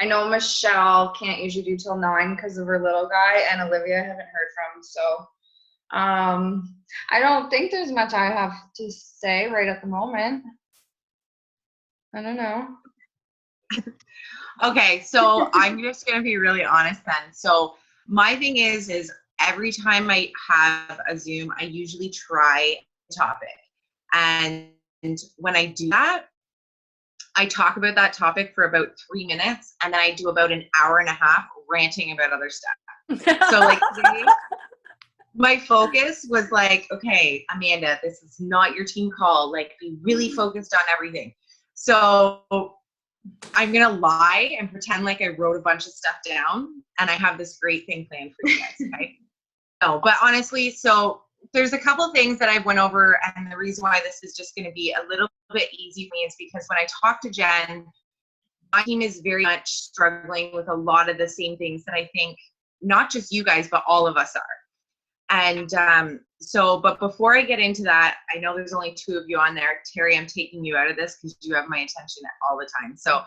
I know Michelle can't usually do till 9 because of her little guy, and Olivia I haven't heard from. So I don't think there's much I have to say right at the moment. I don't know. Okay, so I'm just going to be really honest then. So my thing is every time I have a Zoom, I usually try a topic. And when I do that, I talk about that topic for about 3 minutes, and then I do about an hour and a half ranting about other stuff. So like today, my focus was like, okay, Amanda, this is not your team call. Like, be really focused on everything. So I'm going to lie and pretend like I wrote a bunch of stuff down and I have this great thing planned for you guys, okay? No, but honestly, so there's a couple things that I went over, and the reason why this is just going to be a little bit easy for me is because when I talk to Jen, my team is very much struggling with a lot of the same things that I think not just you guys, but all of us are. And but before I get into that, I know there's only 2 of you on there. Terry, I'm taking you out of this because you have my attention all the time. So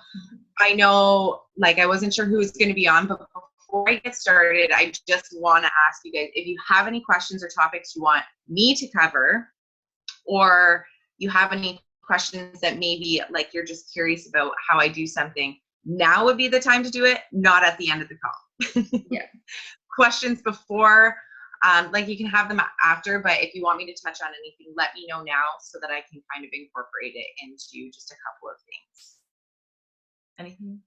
I know, like, I wasn't sure who was going to be on, but before I get started, I just want to ask you guys, if you have any questions or topics you want me to cover, or you have any questions that maybe, like, you're just curious about how I do something, now would be the time to do it, not at the end of the call. Yeah. Questions before, like, you can have them after, but if you want me to touch on anything, let me know now so that I can kind of incorporate it into just a couple of things. Anything?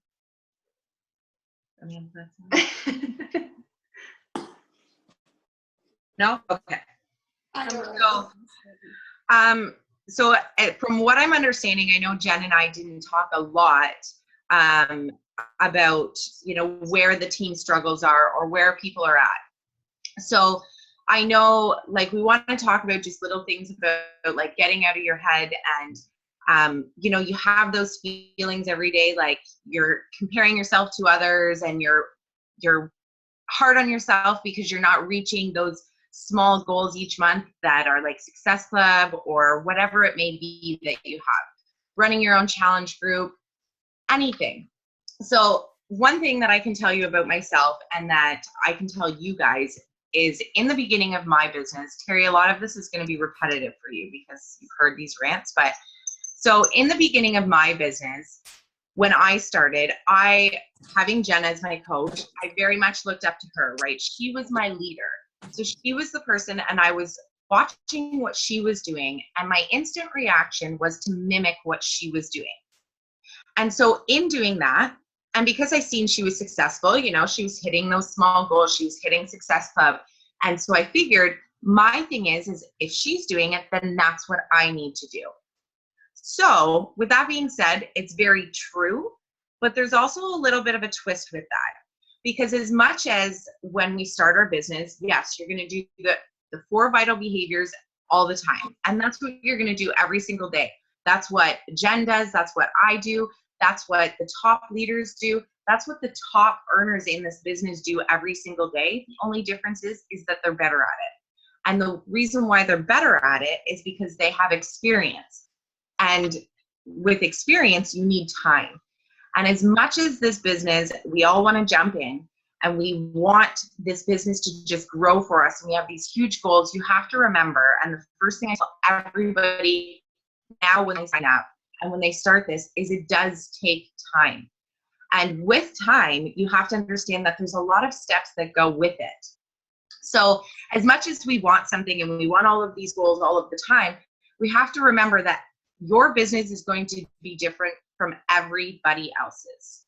No? Okay. So from what I'm understanding, I know Jen and I didn't talk a lot about, you know, where the team struggles are or where people are at. So I know, like, we want to talk about just little things about, like, getting out of your head, and you know, you have those feelings every day, like you're comparing yourself to others, and you're hard on yourself because you're not reaching those small goals each month that are like Success Club or whatever it may be that you have, running your own challenge group, anything. So one thing that I can tell you about myself, and that I can tell you guys, is in the beginning of my business, Terry, a lot of this is going to be repetitive for you because you've heard these rants, but so in the beginning of my business, when I started, having Jen as my coach, I very much looked up to her, right? She was my leader. So she was the person, and I was watching what she was doing, and my instant reaction was to mimic what she was doing. And so in doing that, and because I seen she was successful, you know, she was hitting those small goals, she was hitting Success Club. And so I figured my thing is if she's doing it, then that's what I need to do. So with that being said, it's very true, but there's also a little bit of a twist with that. Because as much as when we start our business, yes, you're going to do the 4 vital behaviors all the time. And that's what you're going to do every single day. That's what Jen does. That's what I do. That's what the top leaders do. That's what the top earners in this business do every single day. The only difference is that they're better at it. And the reason why they're better at it is because they have experience. And with experience, you need time. And as much as this business, we all want to jump in and we want this business to just grow for us, and we have these huge goals, you have to remember, and the first thing I tell everybody now when they sign up and when they start this, is it does take time. And with time, you have to understand that there's a lot of steps that go with it. So as much as we want something and we want all of these goals all of the time, we have to remember that your business is going to be different from everybody else's.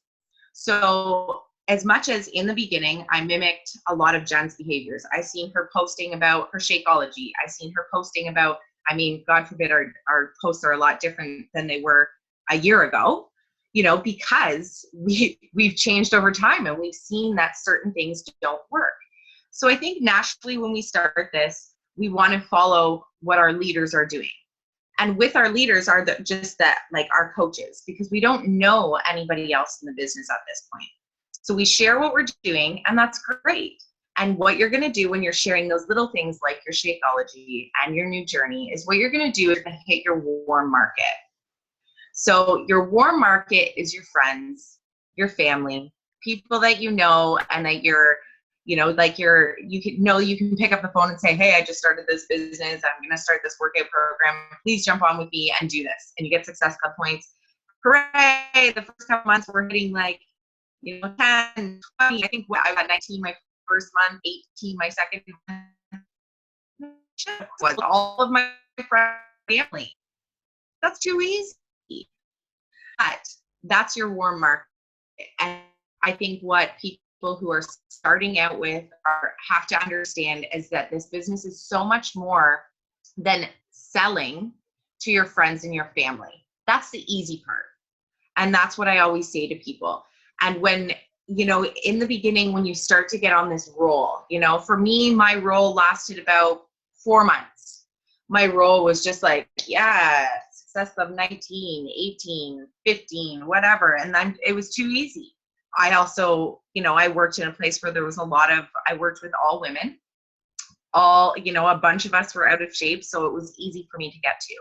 So as much as in the beginning, I mimicked a lot of Jen's behaviors. I seen her posting about her Shakeology. I seen her posting about, I mean, God forbid our posts are a lot different than they were a year ago, you know, because we've changed over time and we've seen that certain things don't work. So I think naturally when we start this, we want to follow what our leaders are doing. And with our leaders are just that, like our coaches, because we don't know anybody else in the business at this point. So we share what we're doing, and that's great. And what you're going to do when you're sharing those little things like your Shakeology and your new journey is what you're going to do is hit your warm market. So your warm market is your friends, your family, people that you know, and that you're, like you can pick up the phone and say, hey, I just started this business. I'm going to start this workout program. Please jump on with me and do this. And you get Success Club points. Hooray. The first couple months we're hitting like, 10, 20. I think I got 19 my first month, 18 my second month. Was all of my friends, family. That's too easy. But that's your warm market. And I think what people who are starting out with have to understand is that this business is so much more than selling to your friends and your family. That's the easy part. And that's what I always say to people. And when, in the beginning, when you start to get on this roll, for me, my roll lasted about 4 months. My roll was just like, yeah, Success Club 19, 18, 15, whatever. And then it was too easy. I also, I worked in a place where there was I worked with all women, a bunch of us were out of shape. So it was easy for me to get to.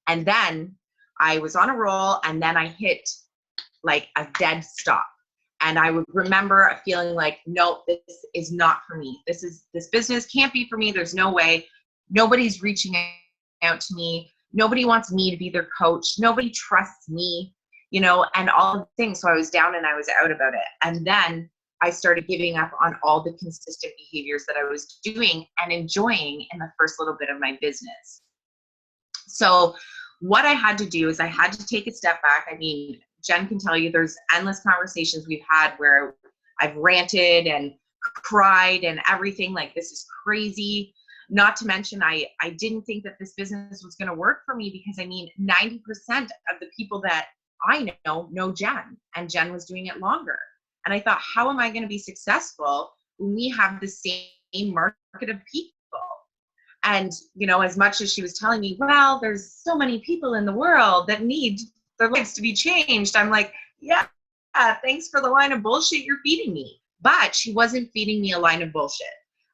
And then I was on a roll, and then I hit like a dead stop. And I would remember feeling like, no, this is not for me. This business can't be for me. There's no way. Nobody's reaching out to me. Nobody wants me to be their coach. Nobody trusts me, and all the things. So I was down and I was out about it. And then I started giving up on all the consistent behaviors that I was doing and enjoying in the first little bit of my business. So what I had to do is I had to take a step back. I mean, Jen can tell you there's endless conversations we've had where I've ranted and cried and everything, like, this is crazy. Not to mention, I didn't think that this business was going to work for me because, 90% of the people that I know Jen, and Jen was doing it longer. And I thought, how am I going to be successful when we have the same market of people? And, as much as she was telling me, well, there's so many people in the world that need their lives to be changed, I'm like, yeah, thanks for the line of bullshit you're feeding me. But she wasn't feeding me a line of bullshit.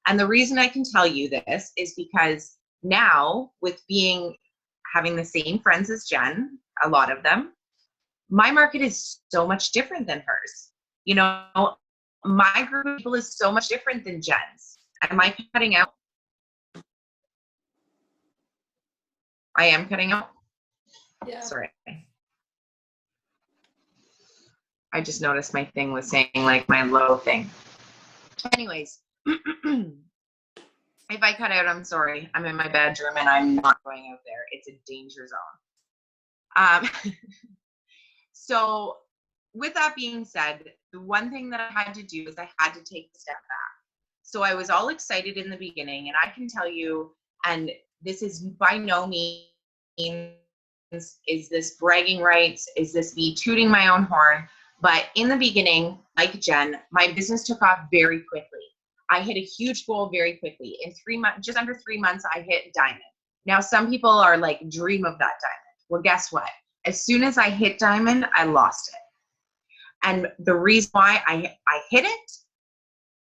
And the reason I can tell you this is because now, with having the same friends as Jen, a lot of them, my market is so much different than hers. My group of people is so much different than Jen's. Am I cutting out? I am cutting out? Yeah. Sorry. I just noticed my thing was saying like my low thing. Anyways, if I cut out, I'm sorry. I'm in my bedroom and I'm not going out there. It's a danger zone. So with that being said, the one thing that I had to do is I had to take a step back. So I was all excited in the beginning, and I can tell you, and this is by no means, is this bragging rights? Is this me tooting my own horn? But in the beginning, like Jen, my business took off very quickly. I hit a huge goal very quickly. In 3 months, just under 3 months, I hit diamond. Now, some people are like, dream of that diamond. Well, guess what? As soon as I hit diamond, I lost it. And the reason why I hit it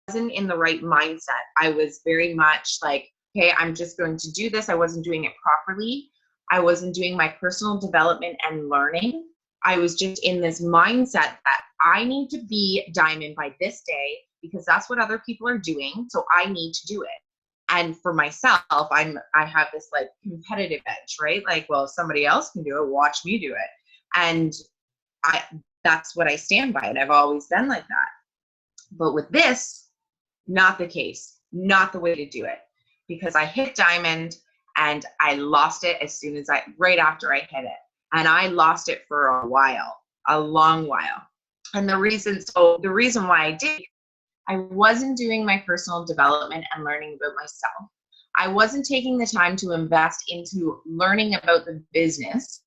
wasn't in the right mindset. I was very much like, okay, I'm just going to do this. I wasn't doing it properly. I wasn't doing my personal development and learning. I was just in this mindset that I need to be diamond by this day because that's what other people are doing. So I need to do it. And for myself, I have this like competitive edge, right? Like, well, if somebody else can do it, watch me do it. And that's what I stand by. And I've always been like that. But with this, not the case, not the way to do it, because I hit diamond and I lost it right after I hit it. And I lost it for a while, a long while. And the reason why I did, I wasn't doing my personal development and learning about myself. I wasn't taking the time to invest into learning about the business.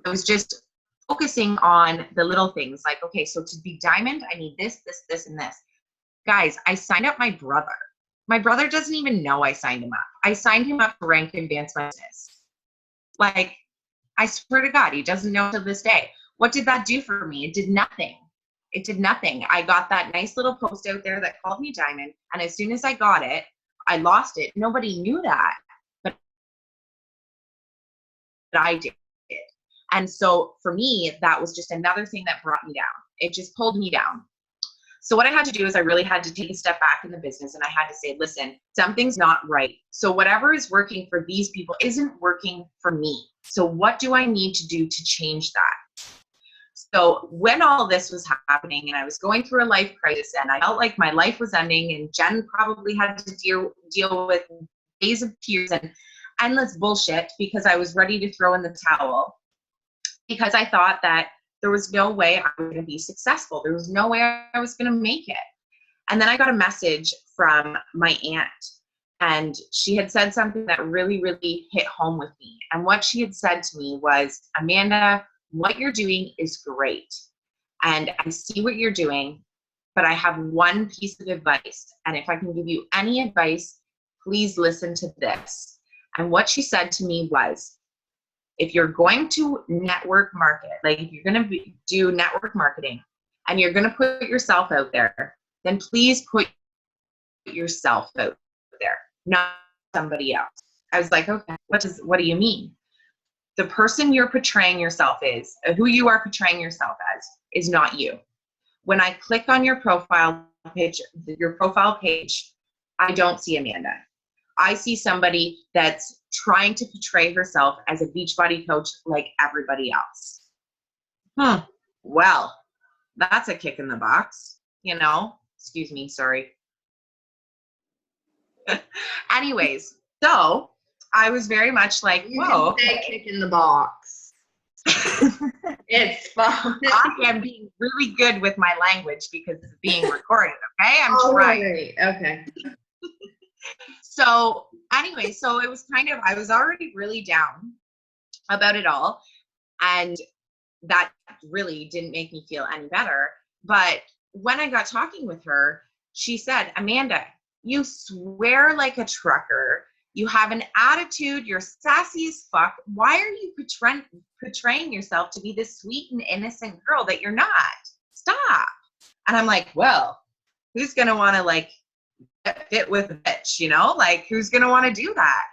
I was just focusing on the little things like, okay, so to be diamond, I need this, this, this, and this. Guys, I signed up my brother. My brother doesn't even know I signed him up. I signed him up for rank and advance my business. Like, I swear to God, he doesn't know to this day. What did that do for me? It did nothing. It did nothing. I got that nice little post out there that called me diamond. And as soon as I got it, I lost it. Nobody knew that, but I did. And so for me, that was just another thing that brought me down. It just pulled me down. So what I had to do is I really had to take a step back in the business, and I had to say, listen, something's not right. So whatever is working for these people isn't working for me. So what do I need to do to change that? So when all this was happening and I was going through a life crisis and I felt like my life was ending, and Jen probably had to deal with days of tears and endless bullshit because I was ready to throw in the towel, because I thought that there was no way I was going to be successful. There was no way I was going to make it. And then I got a message from my aunt, and she had said something that really, really hit home with me. And what she had said to me was, Amanda, what you're doing is great. And I see what you're doing, but I have one piece of advice. And if I can give you any advice, please listen to this. And what she said to me was, if you're going to network market, like if you're going to do network marketing and you're going to put yourself out there, then please put yourself out there, not somebody else. I was like, okay, what do you mean? The person you're portraying yourself is, who you are portraying yourself as, is not you. When I click on your profile page, I don't see Amanda. I see somebody that's trying to portray herself as a Beachbody coach like everybody else. Well, that's a kick in the box, you know? Excuse me, sorry. Anyways, so I was very much like, whoa. You can say kick in the box. It's fun. I am being really good with my language because it's being recorded, okay? I'm trying. Right. Okay. So anyway, so it was kind of, I was already really down about it all. And that really didn't make me feel any better. But when I got talking with her, she said, Amanda, you swear like a trucker. You have an attitude. You're sassy as fuck. Why are you portraying yourself to be this sweet and innocent girl that you're not? Stop. And I'm like, well, who's going to want to like fit with a bitch, you know, like who's going to want to do that?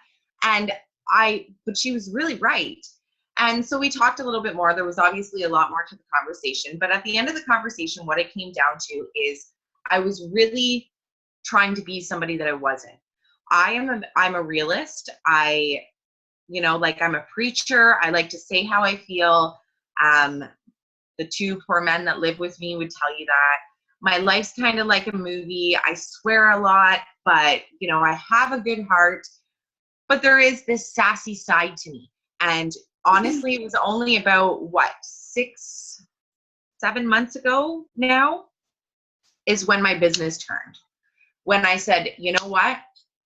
But she was really right. And so we talked a little bit more. There was obviously a lot more to the conversation, but at the end of the conversation, what it came down to is I was really trying to be somebody that I wasn't. I'm a realist. I'm a preacher. I like to say how I feel. The two poor men that live with me would tell you that. My life's kind of like a movie. I swear a lot, but, you know, I have a good heart. But there is this sassy side to me. And honestly, it was only about, 6-7 months ago now is when my business turned. When I said, you know what?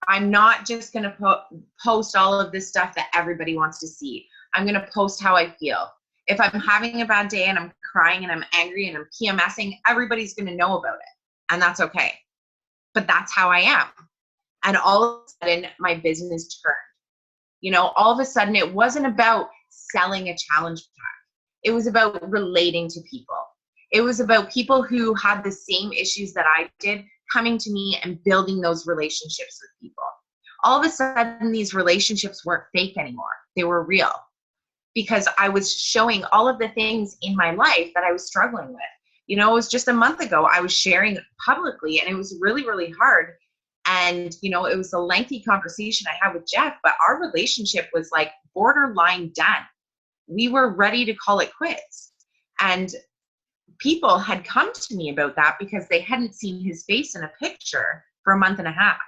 I'm not just going to post all of this stuff that everybody wants to see. I'm going to post how I feel. If I'm having a bad day and I'm crying and I'm angry and I'm PMSing, everybody's going to know about it. And that's okay. But that's how I am. And all of a sudden, my business turned. You know, all of a sudden, it wasn't about selling a challenge pack. It was about relating to people. It was about people who had the same issues that I did coming to me and building those relationships with people. All of a sudden, these relationships weren't fake anymore. They were real. Because I was showing all of the things in my life that I was struggling with. You know, it was just a month ago, I was sharing publicly, and it was really, really hard. And, you know, it was a lengthy conversation I had with Jeff, but our relationship was like borderline done. We were ready to call it quits. And people had come to me about that because they hadn't seen his face in a picture for a month and a half.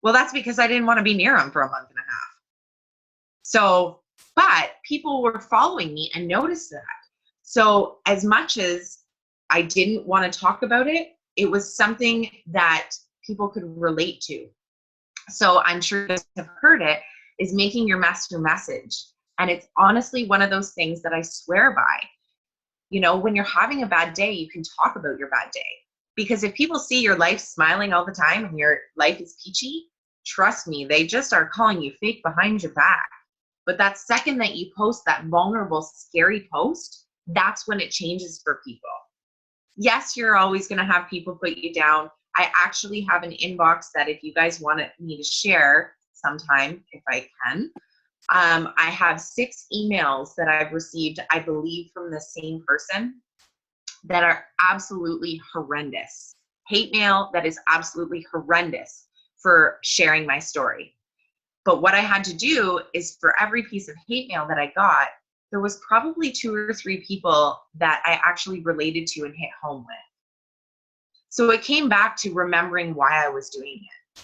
Well, that's because I didn't want to be near him for a month and a half. So, but people were following me and noticed that. So as much as I didn't want to talk about it, it was something that people could relate to. So I'm sure you guys have heard it, is making your mess your message. And it's honestly one of those things that I swear by. You know, when you're having a bad day, you can talk about your bad day. Because if people see your life smiling all the time and your life is peachy, trust me, they just are calling you fake behind your back. But that second that you post that vulnerable, scary post, that's when it changes for people. Yes, you're always going to have people put you down. I actually have an inbox that if you guys want me to share sometime, if I can, I have 6 emails that I've received, I believe, from the same person. that are absolutely horrendous. Hate mail that is absolutely horrendous for sharing my story. But what I had to do is, for every piece of hate mail that I got, there was probably 2 or 3 people that I actually related to and hit home with. So it came back to remembering why I was doing it.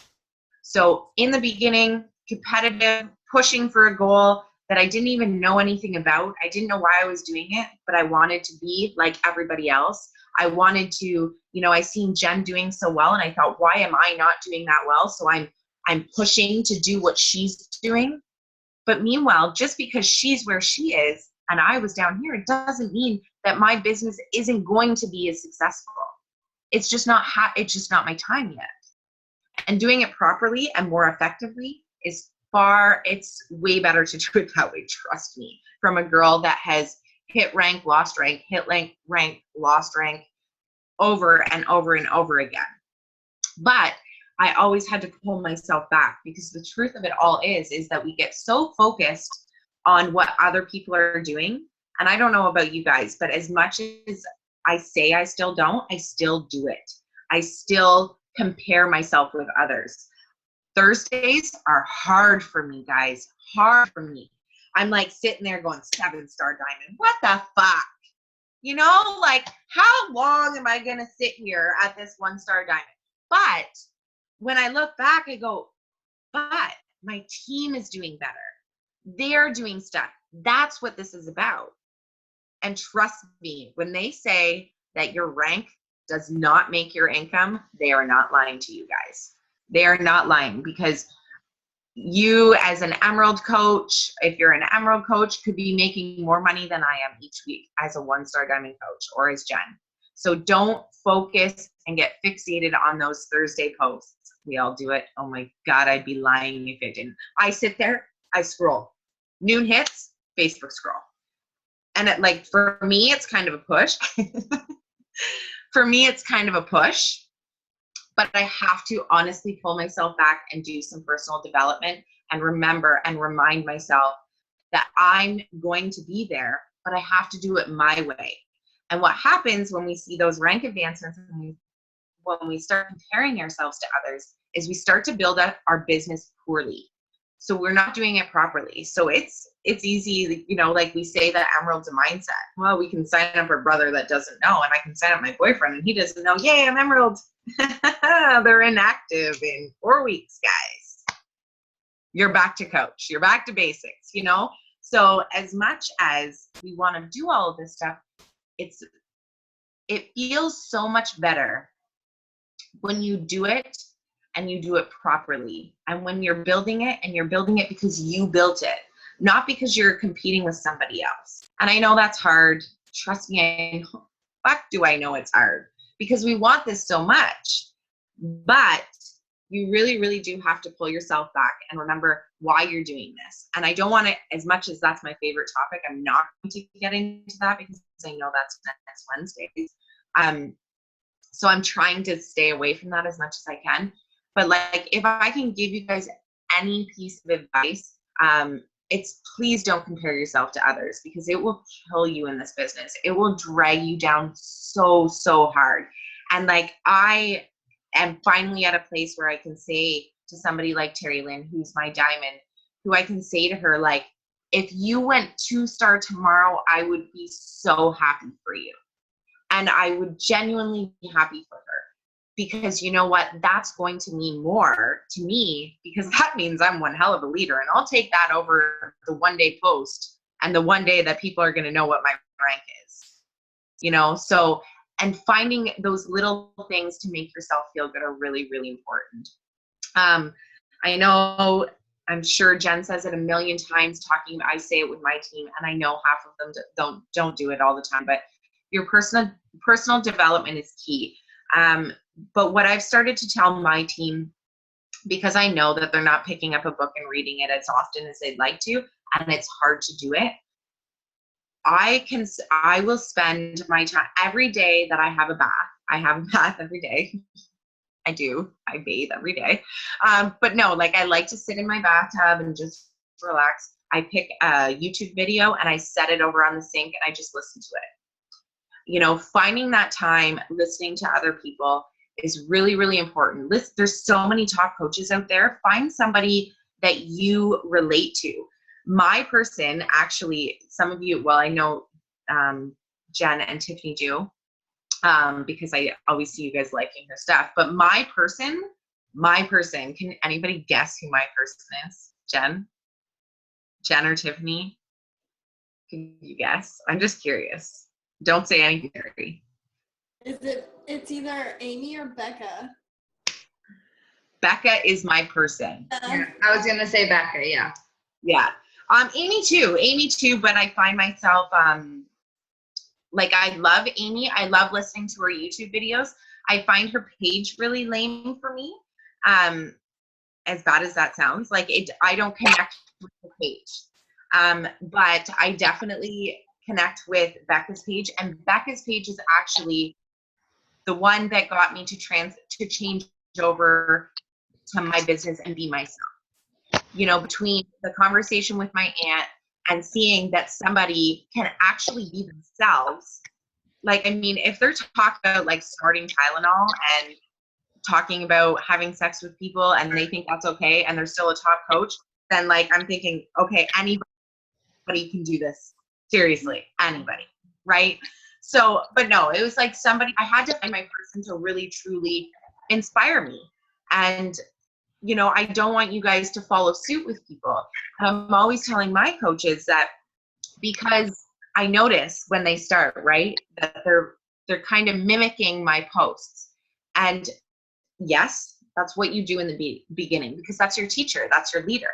So in the beginning, competitive, pushing for a goal that I didn't even know anything about. I didn't know why I was doing it, but I wanted to be like everybody else. I wanted to, I seen Jen doing so well, and I thought, why am I not doing that well? So I'm pushing to do what she's doing. But meanwhile, just because she's where she is and I was down here, it doesn't mean that my business isn't going to be as successful. It's just not my time yet. And doing it properly and more effectively it's way better to do it that way, trust me, from a girl that has hit rank, lost rank, hit rank, lost rank over and over and over again. But I always had to pull myself back, because the truth of it all is that we get so focused on what other people are doing. And I don't know about you guys, but as much as I say I still don't, I still do it. I still compare myself with others. Thursdays are hard for me, guys. Hard for me. I'm like sitting there going, 7-star diamond. What the fuck? Like, how long am I going to sit here at this 1-star diamond? But when I look back, I go, but my team is doing better. They're doing stuff. That's what this is about. And trust me, when they say that your rank does not make your income, they are not lying to you guys. They are not lying, because you, as an Emerald coach, if you're an Emerald coach, could be making more money than I am each week as a 1-star diamond coach, or as Jen. So don't focus and get fixated on those Thursday posts. We all do it. Oh my God, I'd be lying if it didn't. I sit there, I scroll. Noon hits, Facebook scroll. And for me, it's kind of a push. For me, it's kind of a push. But I have to honestly pull myself back and do some personal development and remember and remind myself that I'm going to be there, but I have to do it my way. And what happens when we see those rank advancements, and when we start comparing ourselves to others, is we start to build up our business poorly. So we're not doing it properly. So it's easy, like we say that Emerald's a mindset. Well, we can sign up our brother that doesn't know, and I can sign up my boyfriend and he doesn't know. Yay, I'm Emerald. They're inactive in 4 weeks, guys. You're back to coach. You're back to basics, So as much as we want to do all of this stuff, it feels so much better when you do it and you do it properly. And when you're building it, and you're building it because you built it, not because you're competing with somebody else. And I know that's hard. Trust me, fuck do I know it's hard, because we want this so much. But you really, really do have to pull yourself back and remember why you're doing this. And I don't want to, as much as that's my favorite topic, I'm not going to get into that, because I know that's next Wednesday. So I'm trying to stay away from that as much as I can. But if I can give you guys any piece of advice, it's please don't compare yourself to others, because it will kill you in this business. It will drag you down so, so hard. And I am finally at a place where I can say to somebody like Terry Lynn, who's my diamond, who I can say to her, if you went 2-star tomorrow, I would be so happy for you. And I would genuinely be happy for her. Because you know what, that's going to mean more to me, because that means I'm one hell of a leader, and I'll take that over the 1-day post and the 1 day that people are going to know what my rank is, so, and finding those little things to make yourself feel good are really, really important. I know, I'm sure Jen says it a million times, I say it with my team, and I know half of them don't do it all the time, but your personal development is key. But what I've started to tell my team, because I know that they're not picking up a book and reading it as often as they'd like to, and it's hard to do it, I will spend my time every day that I have a bath. I have a bath every day. I bathe every day. But no, I like to sit in my bathtub and just relax. I pick a YouTube video and I set it over on the sink and I just listen to it. You know, finding that time, listening to other people is really, really important. There's so many top coaches out there. Find somebody that you relate to. My person, actually, some of you, well, I know Jen and Tiffany do, because I always see you guys liking her stuff. But my person, can anybody guess who my person is? Jen or Tiffany? Can you guess? I'm just curious. Don't say anything, Gary. It's either Amy or Becca. Becca is my person. Yeah, I was gonna say Becca, yeah. Yeah. Amy too, but I find myself, like, I love Amy. I love listening to her YouTube videos. I find her page really lame for me. As bad as that sounds, like I don't connect with the page. But I definitely connect with Becca's page, and Becca's page is actually the one that got me to change over to my business and be myself. You know, between the conversation with my aunt and seeing that somebody can actually be themselves. Like, I mean, if they're talking about like snorting Tylenol and talking about having sex with people and they think that's okay and they're still a top coach, then like I'm thinking, okay, anybody can do this. Seriously, anybody, right? So, but no, it was like I had to find my person to really, truly inspire me. And, you know, I don't want you guys to follow suit with people. I'm always telling my coaches that, because I notice when they start, right, that they're kind of mimicking my posts. And yes, that's what you do in the beginning, because that's your teacher, that's your leader.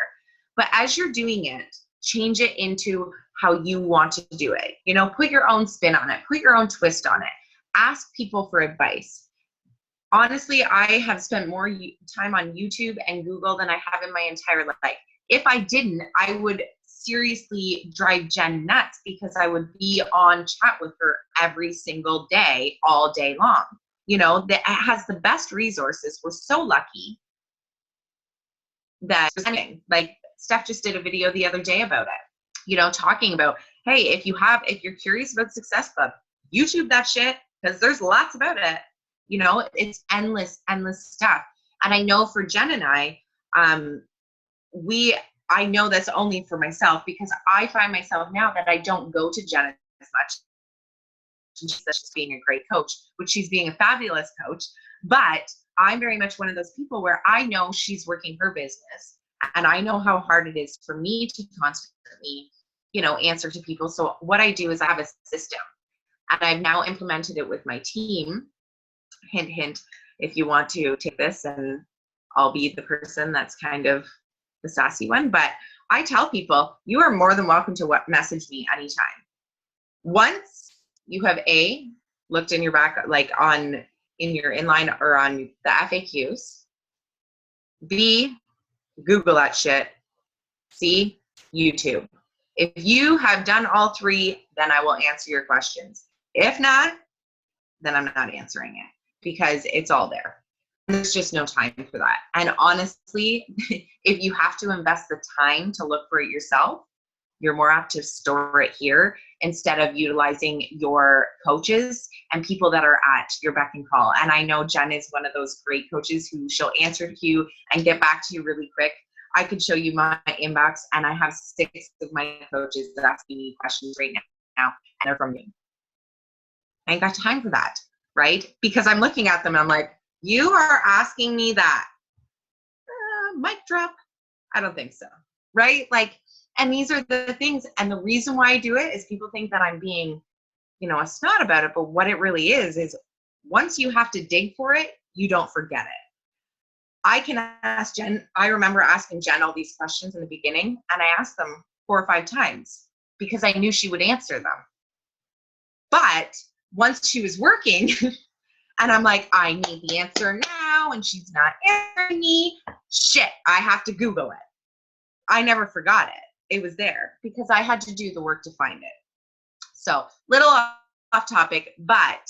But as you're doing it, change it into how you want to do it. You know, put your own spin on it, put your own twist on it. Ask people for advice. Honestly, I have spent more time on YouTube and Google than I have in my entire life. If I didn't, I would seriously drive Jen nuts, because I would be on chat with her every single day, all day long. You know, that has the best resources. We're so lucky that, like, Steph just did a video the other day about it, you know, talking about, hey, if you're curious about Success Club, YouTube that shit, because there's lots about it. You know, it's endless stuff. And I know for Jen and I know that's only for myself, because I find myself now that I don't go to Jen as much. She's just being a great coach, which she's being a fabulous coach. But I'm very much one of those people where I know she's working her business, and I know how hard it is for me to constantly, you know, answer to people. So what I do is I have a system, and I've now implemented it with my team. Hint, hint, if you want to take this, and I'll be the person that's kind of the sassy one. But I tell people, you are more than welcome to message me anytime. Once you have looked in your back, like in your inline or on the FAQs, B, Google that shit, C, YouTube. If you have done all three, then I will answer your questions. If not, then I'm not answering it, because it's all there. There's just no time for that. And honestly, if you have to invest the time to look for it yourself, you're more apt to store it here instead of utilizing your coaches and people that are at your beck and call. And I know Jen is one of those great coaches who she'll answer to you and get back to you really quick. I could show you my inbox, and I have 6 of my coaches that ask me questions right now, and they're from me. I ain't got time for that, right? Because I'm looking at them and I'm like, you are asking me that. Mic drop. I don't think so, right? Like, and these are the things. And the reason why I do it is people think that I'm being, you know, a snot about it. But what it really is once you have to dig for it, you don't forget it. I can ask Jen. I remember asking Jen all these questions in the beginning, and I asked them 4 or 5 times because I knew she would answer them. But once she was working and I'm like, I need the answer now, and she's not answering me, shit, I have to Google it. I never forgot it. It was there because I had to do the work to find it. So, little off topic, but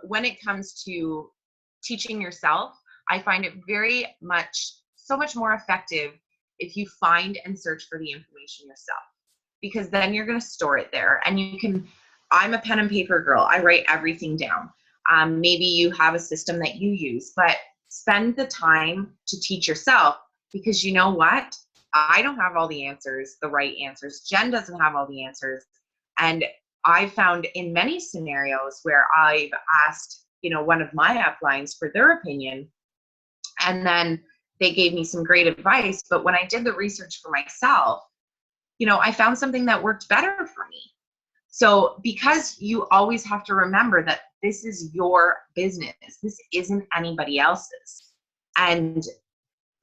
when it comes to teaching yourself, I find it so much more effective if you find and search for the information yourself, because then you're going to store it there, and you can I'm a pen and paper girl. I write everything down. Maybe you have a system that you use, but spend the time to teach yourself, because you know what? I don't have all the answers, the right answers. Jen doesn't have all the answers. And I found in many scenarios where I've asked, one of my uplines for their opinion, and then they gave me some great advice. But when I did the research for myself, I found something that worked better for me. So because you always have to remember that this is your business, this isn't anybody else's. And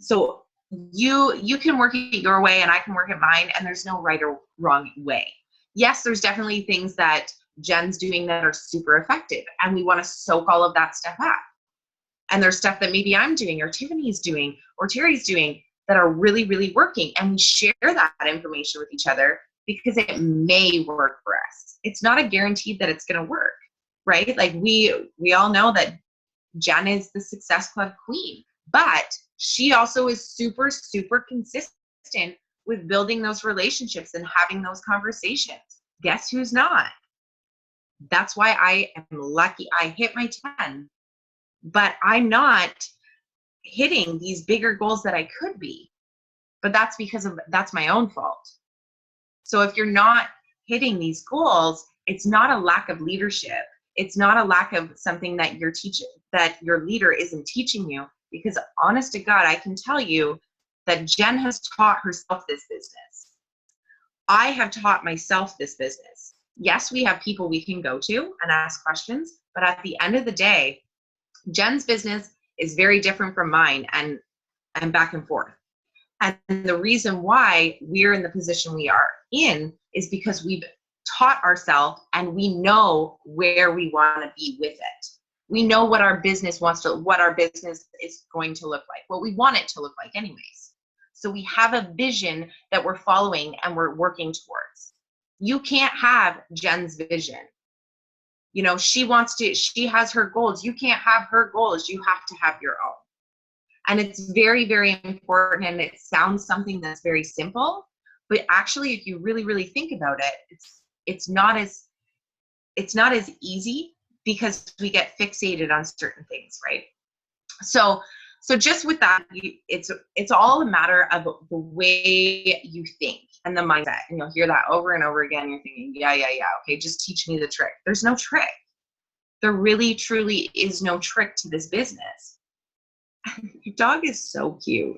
so you can work it your way and I can work it mine, and there's no right or wrong way. Yes, there's definitely things that Jen's doing that are super effective, and we want to soak all of that stuff up. And there's stuff that maybe I'm doing or Tiffany's doing or Terry's doing that are really, really working. And we share that information with each other because it may work for us. It's not a guarantee that it's going to work, right? Like we all know that Jen is the Success Club queen, but she also is super, super consistent with building those relationships and having those conversations. Guess who's not? That's why I am lucky. I hit my 10, but I'm not hitting these bigger goals that I could be. But that's that's my own fault. So if you're not hitting these goals, it's not a lack of leadership. It's not a lack of something that that your leader isn't teaching you. Because honest to God, I can tell you that Jen has taught herself this business. I have taught myself this business. Yes, we have people we can go to and ask questions, but at the end of the day, Jen's business is very different from mine, and back and forth. And the reason why we're in the position we are in is because we've taught ourselves and we know where we want to be with it. We know what our business what our business is going to look like, what we want it to look like anyways. So we have a vision that we're following and we're working towards. You can't have Jen's vision. She has her goals. You can't have her goals. You have to have your own. And it's very, very important. And it sounds something that's very simple, but actually, if you really, really think about it, it's not as easy because we get fixated on certain things, right? So just with that, it's all a matter of the way you think and the mindset. And you'll hear that over and over again. You're thinking, yeah. Okay, just teach me the trick. There's no trick. There really, truly is no trick to this business. Your dog is so cute.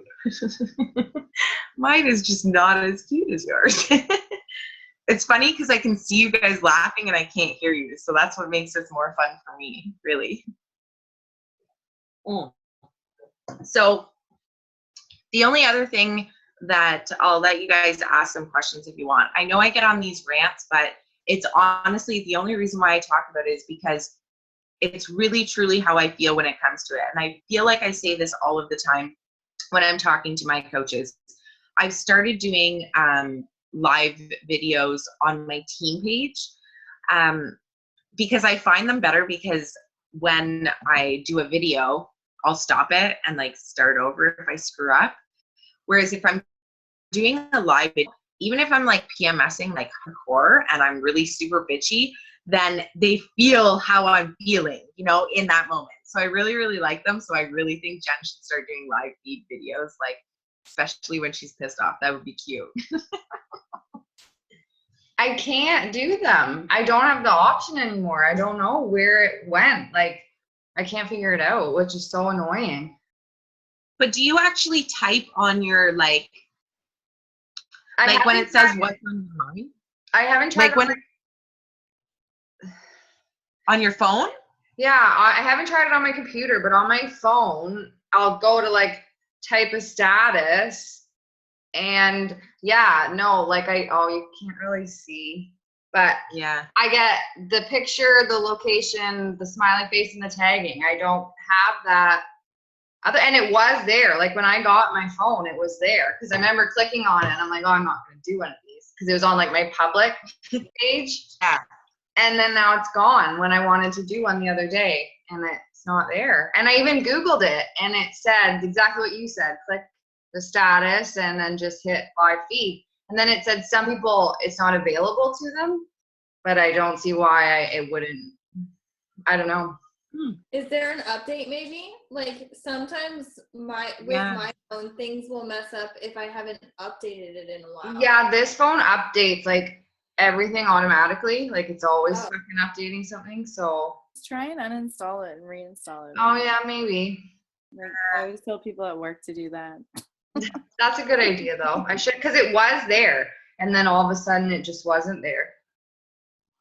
Mine is just not as cute as yours. It's funny because I can see you guys laughing and I can't hear you. So that's what makes this more fun for me, really. So the only other thing that I'll let you guys ask some questions if you want. I know I get on these rants, but it's honestly the only reason why I talk about it is because it's really, truly how I feel when it comes to it. And I feel like I say this all of the time when I'm talking to my coaches. I've started doing live videos on my team page because I find them better, because when I do a video, I'll stop it and start over if I screw up. Whereas if I'm doing a live video, even if I'm PMSing hardcore and I'm really super bitchy, then they feel how I'm feeling, in that moment. So I really, really like them. So I really think Jen should start doing live feed videos, especially when she's pissed off. That would be cute. I can't do them. I don't have the option anymore. I don't know where it went. I can't figure it out, which is so annoying. But do you actually type on your when it says what's on your mind? I haven't tried on your phone? Yeah, I haven't tried it on my computer, but on my phone, I'll go to type a status, and yeah, no, you can't really see, but yeah, I get the picture, the location, the smiley face, and the tagging. I don't have that and it was there. When I got my phone, it was there because I remember clicking on it and I'm like, oh, I'm not going to do one of these because it was on my public page. Yeah. And then now it's gone when I wanted to do one the other day and it's not there. And I even Googled it and it said exactly what you said. Click the status and then just hit live feed. And then it said some people, it's not available to them. but I don't see why it wouldn't. I don't know. Is there an update maybe? Like sometimes my phone things will mess up if I haven't updated it in a while. Yeah, this phone updates like everything automatically. Like it's always fucking updating something. So Just try and uninstall it and reinstall it. oh yeah, maybe. Like, I always tell people at work to do that. That's a good idea though. I should, because it was there and then all of a sudden it just wasn't there.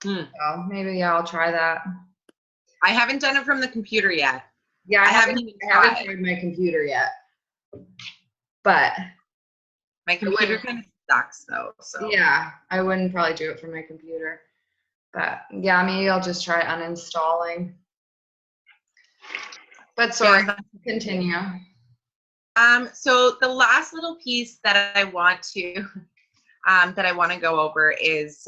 So maybe I'll try that. I haven't done it from the computer yet. Yeah, I haven't even tried my computer yet. But my computer kind of sucks though. So yeah, I wouldn't probably do it from my computer. But yeah, maybe I'll just try uninstalling. But sorry, continue. So the last little piece that I want to go over is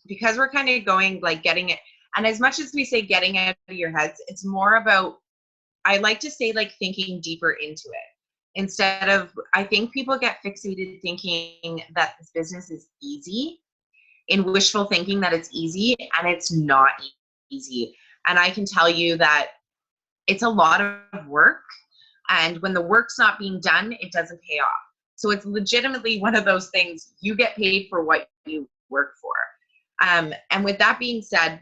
because we're kind of going like getting it, and as much as we say getting out of your heads, it's more about, I like to say like thinking deeper into it. Instead of, I think people get fixated thinking that this business is easy, in wishful thinking that it's easy, and it's not easy. And I can tell you that it's a lot of work, and when the work's not being done, it doesn't pay off. So it's legitimately one of those things, you get paid for what you work for. And with that being said,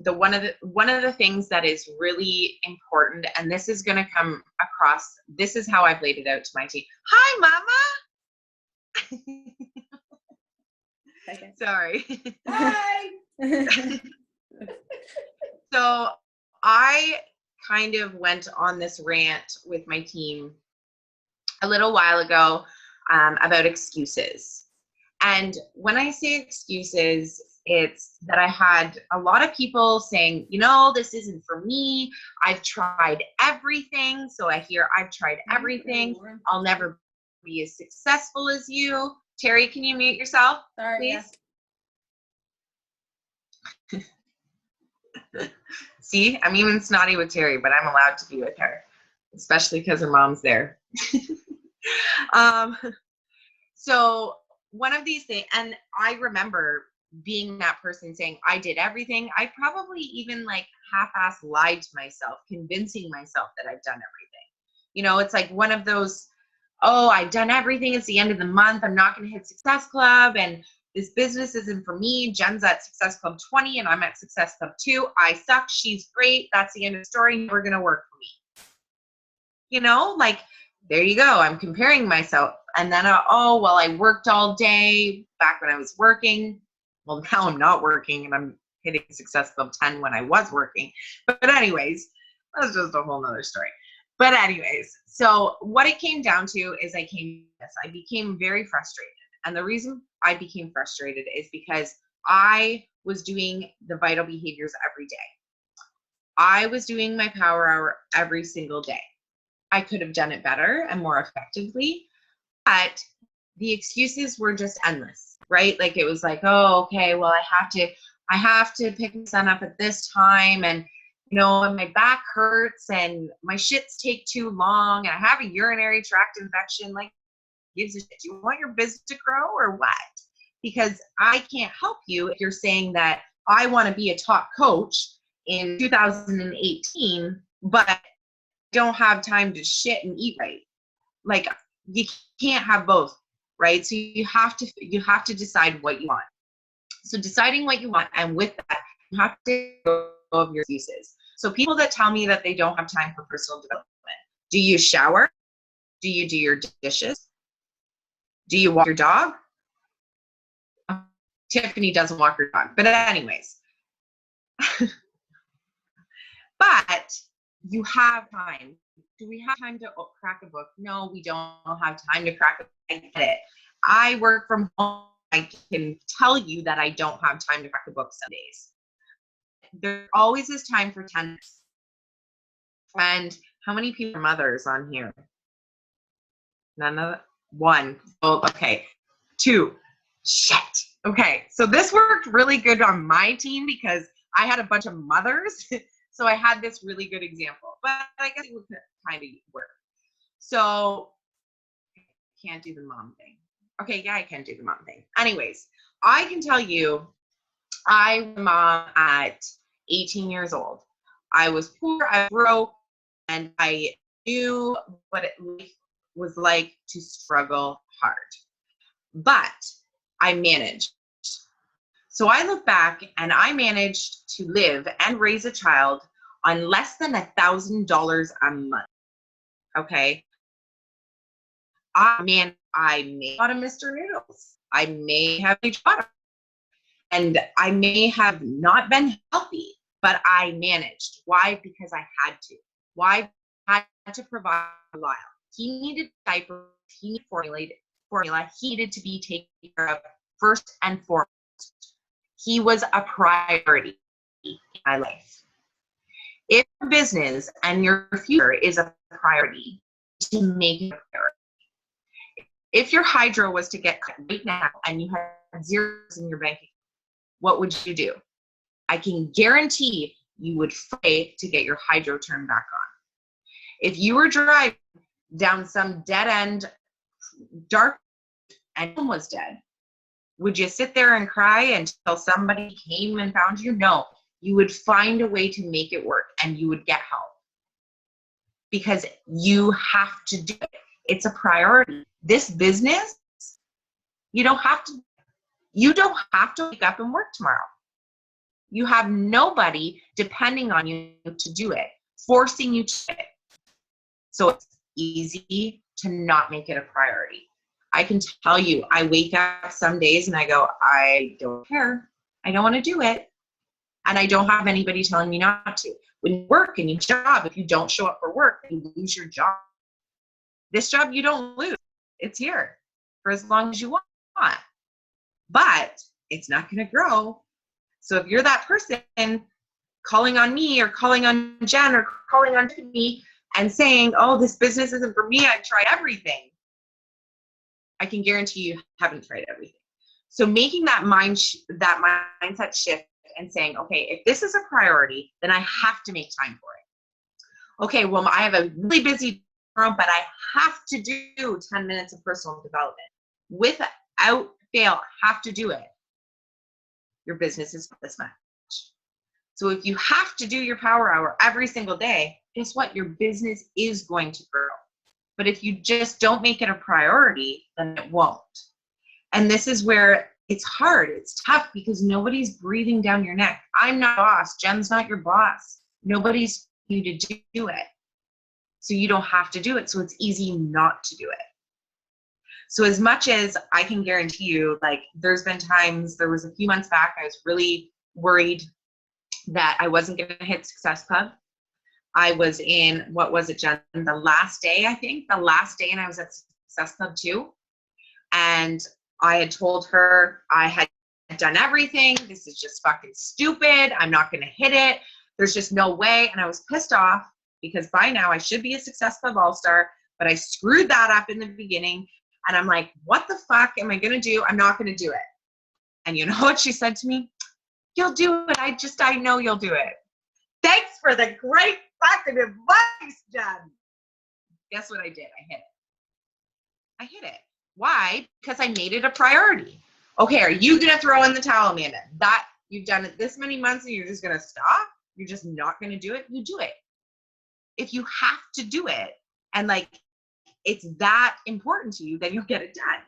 one of the things that is really important, and this is going to come across, this is how I've laid it out to my team. Hi, Mama. Okay. Sorry. Hi. So I kind of went on this rant with my team a little while ago about excuses. And when I say excuses, it's that I had a lot of people saying, you know, this isn't for me. I've tried everything. So I hear I've tried everything. I'll never be as successful as you. Terry, can you mute yourself, Sorry, please? See, I'm even snotty with Terry, but I'm allowed to be with her, especially because her mom's there. So one of these things, and I remember being that person saying, I did everything. I probably even like half-ass lied to myself, convincing myself that I've done everything. You know, it's like one of those, oh, I've done everything. It's the end of the month. I'm not going to hit Success Club. And this business isn't for me. Jen's at Success Club 20 and I'm at Success Club 2. I suck. She's great. That's the end of the story. Never going to work for me. You know, like, there you go. I'm comparing myself. And then, oh, well, I worked all day back when I was working. Well, now I'm not working and I'm hitting Success Club 10 when I was working. But anyways, that's just a whole nother story. But anyways, so what it came down to is I became very frustrated. And the reason I became frustrated is because I was doing the vital behaviors every day. I was doing my power hour every single day. I could have done it better and more effectively, but the excuses were just endless, right? Like it was like, oh, okay, well, I have to pick my son up at this time, and you know, and my back hurts and my shits take too long and I have a urinary tract infection. Like, gives a shit. Do you want your business to grow or what? Because I can't help you if you're saying that I want to be a top coach in 2018, but don't have time to shit and eat right. Like, you can't have both, right? So you have to decide what you want. So deciding what you want, and with that, you have to go of your excuses. So people that tell me that they don't have time for personal development, do you shower? Do you do your dishes? Do you walk your dog? Tiffany doesn't walk her dog, but anyways. But you have time. Do we have time to crack a book? No, we don't have time to crack a book. I get it. I work from home. I can tell you that I don't have time to crack a book some days. There always is time for tennis. And how many people are mothers on here? None of one. Oh, okay. 2. Shit. Okay. So this worked really good on my team because I had a bunch of mothers. So I had this really good example, but I guess it would kind of work. So I can't do the mom thing. Okay. Yeah, I can do the mom thing. Anyways, I can tell you I was a mom at 18 years old. I was poor, I was broke, and I knew what it was like to struggle hard. But I managed. So I look back and I managed to live and raise a child on less than $1,000 a month. Okay. I may have bought a Mr. Noodles. I may have bought, and I may have not been healthy, but I managed. Why? Because I had to. Why? I had to provide a Lyle. He needed diapers. He needed formula. He needed to be taken care of first and foremost. He was a priority in my life. If your business and your future is a priority, to make it a priority. If your hydro was to get cut right now and you had zeros in your bank account, what would you do? I can guarantee you would fight to get your hydro turned back on. If you were driving down some dead end, dark, and home was dead, would you sit there and cry until somebody came and found you? No, you would find a way to make it work and you would get help because you have to do it. It's a priority. This business, you don't have to wake up and work tomorrow. You have nobody depending on you to do it, forcing you to do it. So it's easy to not make it a priority. I can tell you, I wake up some days and I go, I don't care. I don't want to do it. And I don't have anybody telling me not to. When you work in your job, if you don't show up for work, you lose your job. This job you don't lose. It's here for as long as you want. But it's not going to grow. So if you're that person calling on me or calling on Jen or calling on me and saying, oh, this business isn't for me, I've tried everything, I can guarantee you haven't tried everything. So making that mindset shift and saying, okay, if this is a priority, then I have to make time for it. Okay, well, I have a really busy tomorrow, but I have to do 10 minutes of personal development. Without fail, have to do it. Your business is this much. So if you have to do your power hour every single day, guess what? Your business is going to grow. But if you just don't make it a priority, then it won't. And this is where it's hard. It's tough because nobody's breathing down your neck. I'm not boss. Jen's not your boss. Nobody's you to do it. So you don't have to do it. So it's easy not to do it. So as much as I can guarantee you, like there's been times, there was a few months back, I was really worried that I wasn't going to hit Success Club. I was in, what was it, Jen? The last day, I think. The last day, and I was at Success Club 2. And I had told her I had done everything. This is just fucking stupid. I'm not going to hit it. There's just no way. And I was pissed off because by now I should be a Success Club All-Star, but I screwed that up in the beginning. And I'm like, what the fuck am I going to do? I'm not going to do it. And you know what she said to me? You'll do it. I know you'll do it. Thanks for the great fucking advice, Jen. Guess what I did? I hit it. Why? Because I made it a priority. Okay, are you going to throw in the towel, Amanda? That you've done it this many months and you're just going to stop? You're just not going to do it? You do it. If you have to do it and like it's that important to you, then you'll get it done.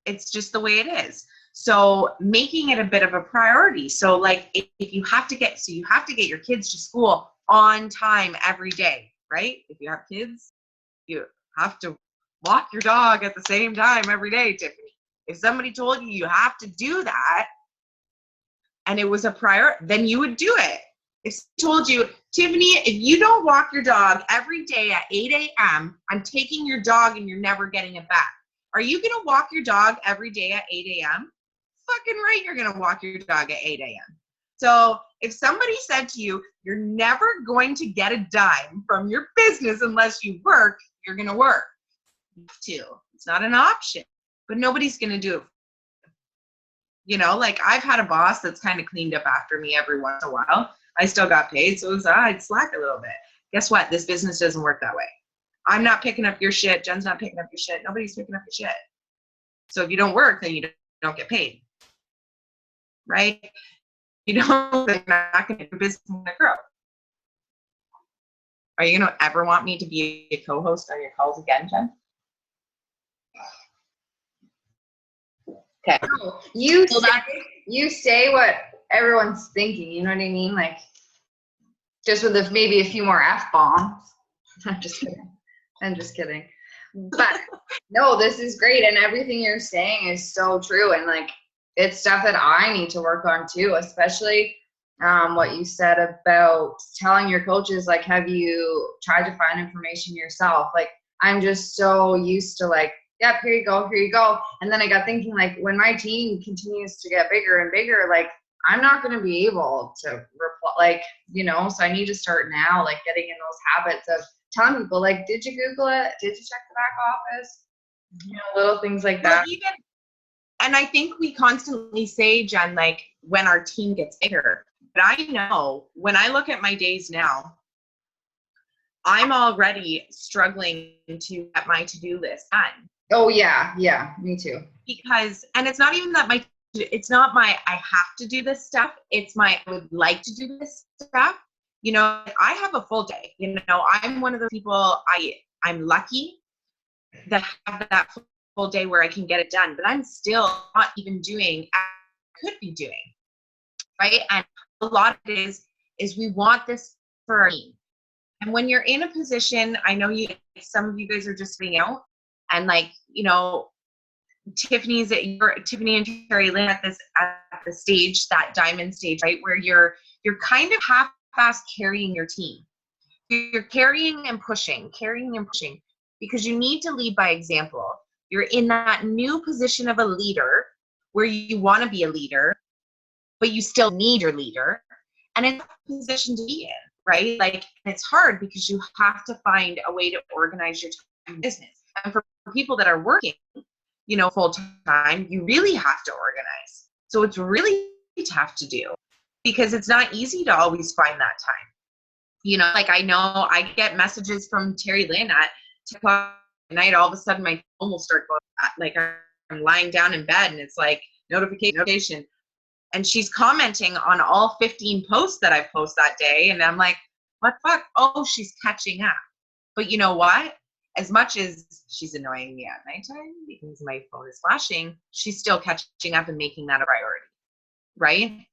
It's just the way it is. So making it a bit of a priority. So like if you have to get your kids to school on time every day, right? If you have kids, you have to walk your dog at the same time every day, Tiffany. If somebody told you have to do that and it was a priority, then you would do it. If someone told you, Tiffany, if you don't walk your dog every day at 8 a.m., I'm taking your dog and you're never getting it back. Are you going to walk your dog every day at 8 a.m.? Fucking right, you're going to walk your dog at 8 a.m. So if somebody said to you, you're never going to get a dime from your business unless you work, you're going to work. You have to. It's not an option, but nobody's going to do it. You know, like I've had a boss that's kind of cleaned up after me every once in a while. I still got paid, so I'd slack a little bit. Guess what? This business doesn't work that way. I'm not picking up your shit. Jen's not picking up your shit. Nobody's picking up your shit. So if you don't work, then you don't get paid. right? You know, you're not going to do business in the grow. Are you going to ever want me to be a co-host on your calls again, Jen? Okay. No, you say what everyone's thinking. You know what I mean? Like, just with maybe a few more F-bombs. I'm just kidding. I'm just kidding. But no, this is great. And everything you're saying is so true. And like, it's stuff that I need to work on too, especially what you said about telling your coaches, like, have you tried to find information yourself? Like, I'm just so used to like, yep, here you go, here you go. And then I got thinking, like, when my team continues to get bigger and bigger, like, I'm not going to be able to reply, like, you know, so I need to start now, like, getting in those habits of telling people, like, did you Google it? Did you check the back office? You know, little things like that. Well, and I think we constantly say, Jen, like, when our team gets bigger. But I know when I look at my days now, I'm already struggling to get my to-do list done. Oh, yeah. Yeah, me too. Because, and it's not even that it's not my, I have to do this stuff. It's my, I would like to do this stuff. You know, I have a full day. You know, I'm one of those people, I'm lucky that I have that full day where I can get it done, but I'm still not even doing as I could be doing, right? And a lot of it is we want this for our team. And when you're in a position, I know some of you guys are just sitting out, and like, you know, Tiffany and Terry Lynn at the stage, that diamond stage, right, where you're kind of half-fast carrying your team. You're carrying and pushing, because you need to lead by example. You're in that new position of a leader where you want to be a leader, but you still need your leader, and it's a position to be in, right? Like, it's hard because you have to find a way to organize your time in business. And for people that are working, you know, full time, you really have to organize. So it's really tough to do because it's not easy to always find that time. You know, like, I know I get messages from Terry Lynn at 10 o'clock at night. All of a sudden my phone will start going, like, I'm lying down in bed and it's like notification. And she's commenting on all 15 posts that I post that day. And I'm like, what the fuck? Oh, she's catching up. But you know what? As much as she's annoying me at nighttime because my phone is flashing, she's still catching up and making that a priority, right?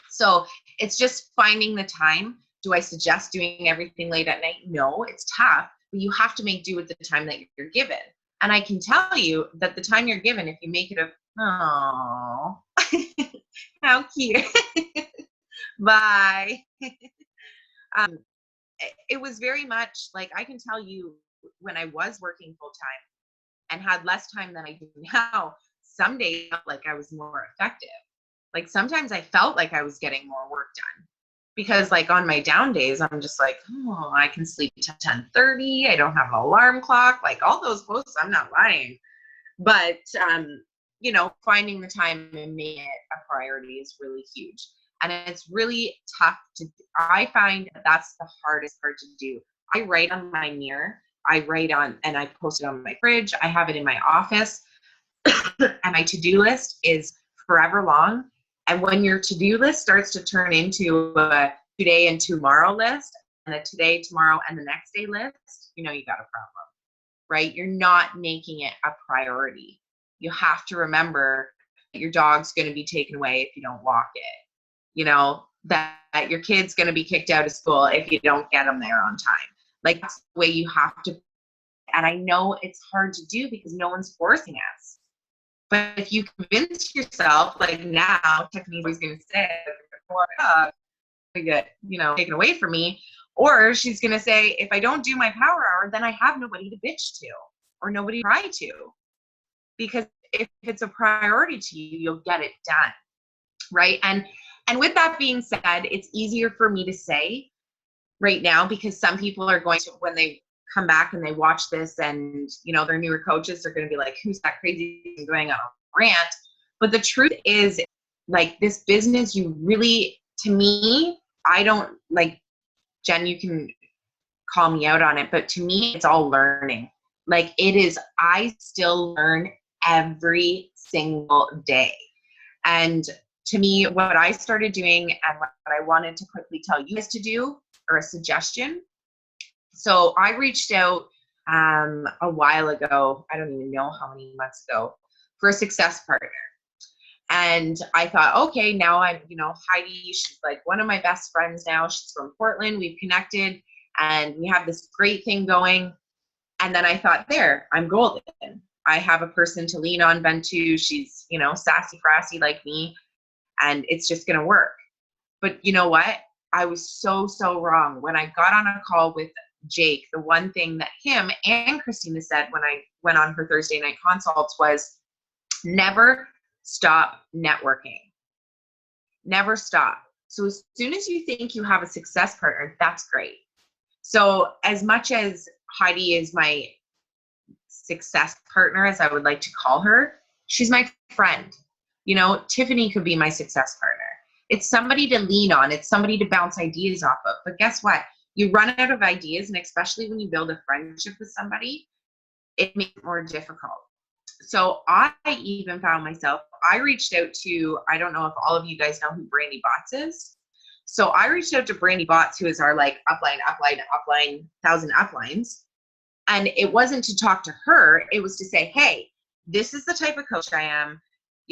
So it's just finding the time. Do I suggest doing everything late at night? No, it's tough, but you have to make do with the time that you're given. And I can tell you that the time you're given, if you make it oh, how cute. Bye. It was very much like, I can tell you, when I was working full time and had less time than I do now, some days I felt like I was more effective. Like, sometimes I felt like I was getting more work done because, like, on my down days, I'm just like, oh, I can sleep till 10:30. I don't have an alarm clock. Like, all those posts, I'm not lying. But, you know, finding the time and making it a priority is really huge. And it's really tough I find that's the hardest part to do. I write on my mirror. And I post it on my fridge. I have it in my office. And my to-do list is forever long. And when your to-do list starts to turn into a today and tomorrow list, and a today, tomorrow, and the next day list, you know you got a problem, right? You're not making it a priority. You have to remember that your dog's going to be taken away if you don't walk it. You know, that your kid's going to be kicked out of school if you don't get them there on time. Like, that's the way you have to. And I know it's hard to do because no one's forcing us. But if you convince yourself, like now, Tiffany's always going to say, get, you know, taken away from me. Or she's going to say, if I don't do my power hour, then I have nobody to bitch to or nobody to cry to. Because if it's a priority to you, you'll get it done. Right. And with that being said, it's easier for me to say right now because some people are going to, when they come back and they watch this and, you know, their newer coaches, they're going to be like, who's that crazy going on a rant? But the truth is, like, this business, you really, to me, I don't, like, Jen, you can call me out on it, but to me, it's all learning. Like, it is, I still learn every single day. And to me, what I started doing and what I wanted to quickly tell you guys to do, or a suggestion. So I reached out a while ago, I don't even know how many months ago, for a success partner. And I thought, okay, now I'm, Heidi, she's like one of my best friends now. She's from Portland. We've connected and we have this great thing going. And then I thought, there, I'm golden. I have a person to lean on, Ventu. She's, sassy frassy like me, and it's just going to work. But you know what? I was so wrong. When I got on a call with Jake, the one thing that him and Christina said when I went on her Thursday night consults was never stop networking. Never stop. So as soon as you think you have a success partner, that's great. So as much as Heidi is my success partner, as I would like to call her, she's my friend. Tiffany could be my success partner. It's somebody to lean on. It's somebody to bounce ideas off of. But guess what? You run out of ideas, and especially when you build a friendship with somebody, it makes it more difficult. So I even found myself, I reached out to, I don't know if all of you guys know who Brandy Bots is. So I reached out to Brandy Bots, who is our upline, 1,000 uplines. And it wasn't to talk to her. It was to say, hey, this is the type of coach I am.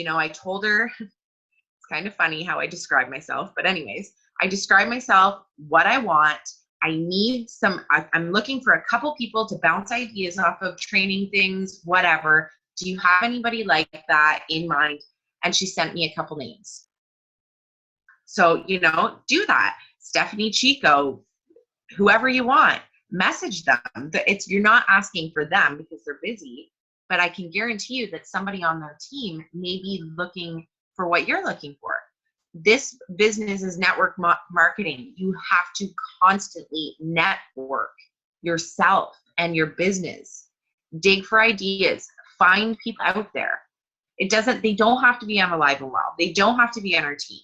I told her, it's kind of funny how I describe myself. But anyways, I describe myself, what I want. I'm looking for a couple people to bounce ideas off of, training things, whatever. Do you have anybody like that in mind? And she sent me a couple names. So, do that. Stephanie, Chico, whoever you want, message them. You're not asking for them because they're busy, but I can guarantee you that somebody on their team may be looking for what you're looking for. This business is network marketing. You have to constantly network yourself and your business. Dig for ideas. Find people out there. They don't have to be on Alive and Well. They don't have to be on our team.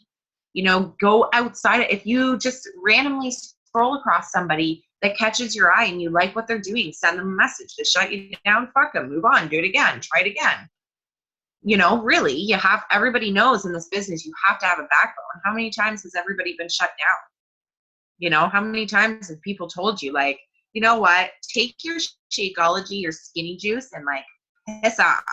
Go outside. If you just randomly scroll across somebody that catches your eye and you like what they're doing, send them a message. They shut you down, fuck them, move on, do it again, try it again. Really, everybody knows in this business, you have to have a backbone. How many times has everybody been shut down? How many times have people told you, like, you know what, take your Shakeology, your skinny juice, and piss off.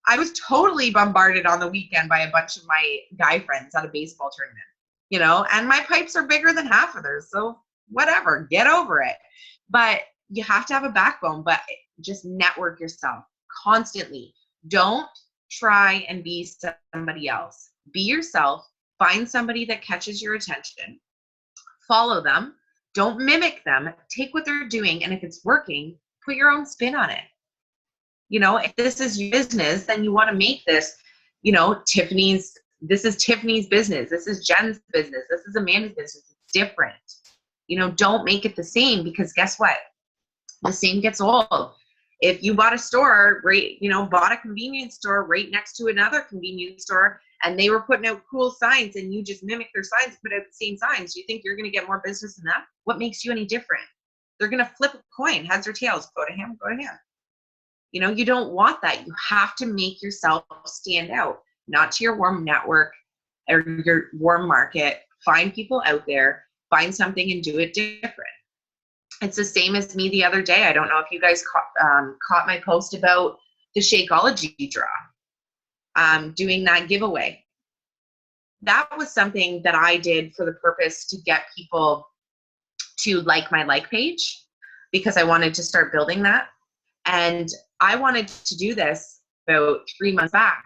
I was totally bombarded on the weekend by a bunch of my guy friends at a baseball tournament, and my pipes are bigger than half of theirs. So whatever, get over it. But you have to have a backbone, but just network yourself constantly. Don't try and be somebody else. Be yourself. Find somebody that catches your attention. Follow them. Don't mimic them. Take what they're doing, and if it's working, put your own spin on it. If this is your business, then you want to make this, this is Tiffany's business. This is Jen's business. This is Amanda's business. It's different. Don't make it the same, because guess what? The same gets old. If you bought a store, bought a convenience store right next to another convenience store, and they were putting out cool signs, and you just mimic their signs and put out the same signs, do you think you're going to get more business than them? What makes you any different? They're going to flip a coin, heads or tails, go to him, go to him. You don't want that. You have to make yourself stand out, not to your warm network or your warm market. Find people out there, find something and do it different. It's the same as me the other day. I don't know if you guys caught my post about the Shakeology draw, doing that giveaway. That was something that I did for the purpose to get people to like my page, because I wanted to start building that. And I wanted to do this about 3 months back,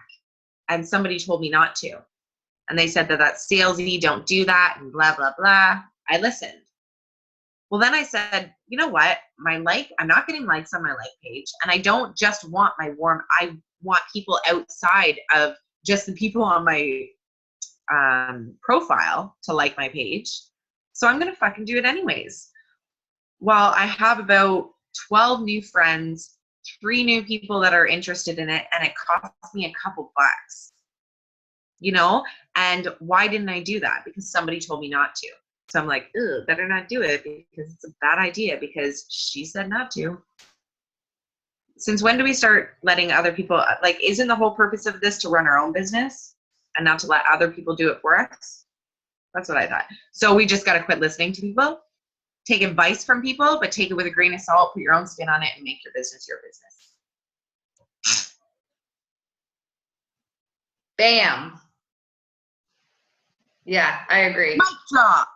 and somebody told me not to. And they said that that's salesy, don't do that, and blah, blah, blah. I listened. Well, then I said, you know what? I'm not getting likes on my page. And I don't just want I want people outside of just the people on my profile to like my page. So I'm going to fucking do it anyways. Well, I have about 12 new friends, 3 new people that are interested in it, and it cost me a couple bucks, and why didn't I do that? Because somebody told me not to. So I'm like, better not do it, because it's a bad idea, because she said not to. Since when do we start letting other people, like, isn't the whole purpose of this to run our own business and not to let other people do it for us? That's what I thought. So we just got to quit listening to people, take advice from people, but take it with a grain of salt, put your own spin on it, and make your business your business. Bam. Yeah, I agree. Mic drop.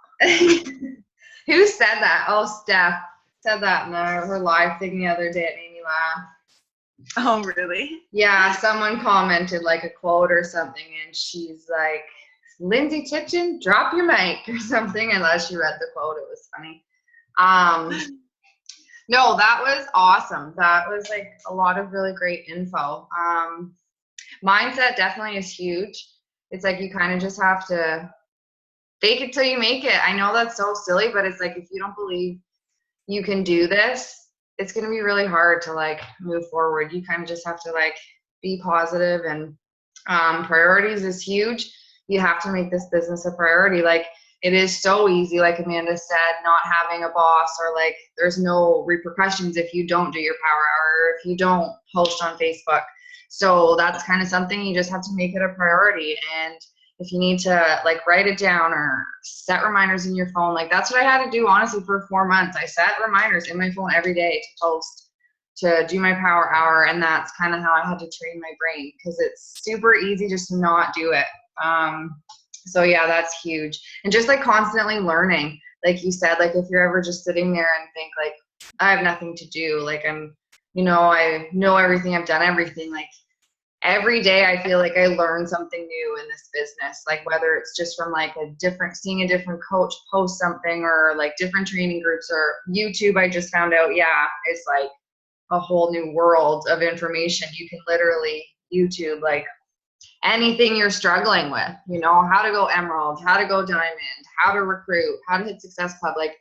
Who said that? Oh, Steph said that in her live thing the other day. It made me laugh. Oh, really? Yeah, someone commented like a quote or something, and she's like, Lindsay Tipton, drop your mic or something, unless she read the quote. It was funny. No, that was awesome. That was like a lot of really great info. Mindset definitely is huge. It's like you kind of just have to fake it till you make it. I know that's so silly, but it's like if you don't believe you can do this, it's going to be really hard to like move forward. You kind of just have to like be positive, and priorities is huge. You have to make this business a priority. Like it is so easy, like Amanda said, not having a boss, or like there's no repercussions if you don't do your power hour, or if you don't post on Facebook. So that's kind of something you just have to make it a priority. And if you need to like write it down or set reminders in your phone, like that's what I had to do honestly for 4 months. I set reminders in my phone every day to post, to do my power hour. And that's kind of how I had to train my brain, because it's super easy just to not do it. So yeah, that's huge. And just like constantly learning, like you said, like if you're ever just sitting there and think like, I have nothing to do, like I know everything, I've done everything, like every day I feel like I learn something new in this business, like whether it's just from like seeing a different coach post something, or like different training groups, or YouTube. I just found out, yeah, it's like a whole new world of information. You can literally YouTube like anything you're struggling with, how to go emerald, how to go diamond, how to recruit, how to hit Success Club. Like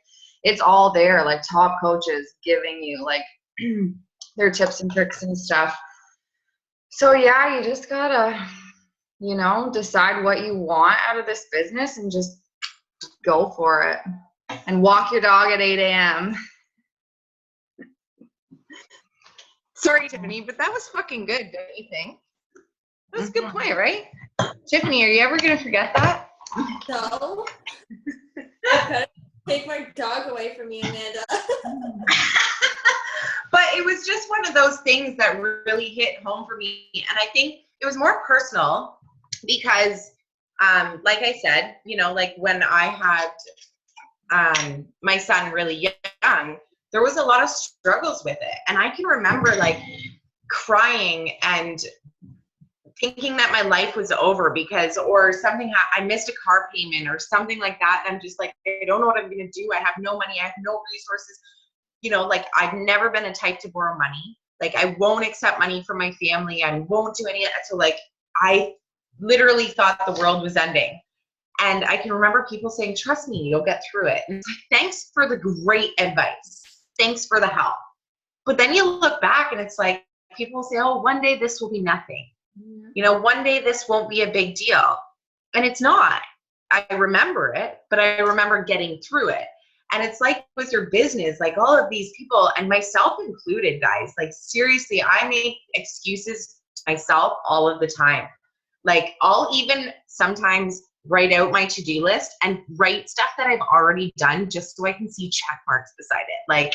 it's all there, like top coaches giving you like their tips and tricks and stuff. So yeah, you just gotta, decide what you want out of this business and just go for it. And walk your dog at 8 a.m. Sorry, Tiffany, but that was fucking good, don't you think? That was a good point, right? Tiffany, are you ever going to forget that? No. Okay. Take my dog away from me, Amanda. But it was just one of those things that really hit home for me. And I think it was more personal because, like I said, like when I had my son really young, there was a lot of struggles with it. And I can remember like crying and thinking that my life was over because, or something, I missed a car payment or something like that. And I'm just like, I don't know what I'm going to do. I have no money. I have no resources. Like I've never been a type to borrow money. Like I won't accept money from my family. I won't do any of that. So like, I literally thought the world was ending. And I can remember people saying, trust me, you'll get through it. And it's like, thanks for the great advice. Thanks for the help. But then you look back and it's like, people say, oh, one day this will be nothing. One day this won't be a big deal. And it's not. I remember it, but I remember getting through it. And it's like with your business, like all of these people, and myself included, guys, like seriously, I make excuses to myself all of the time. Like I'll even sometimes write out my to-do list and write stuff that I've already done just so I can see check marks beside it. Like,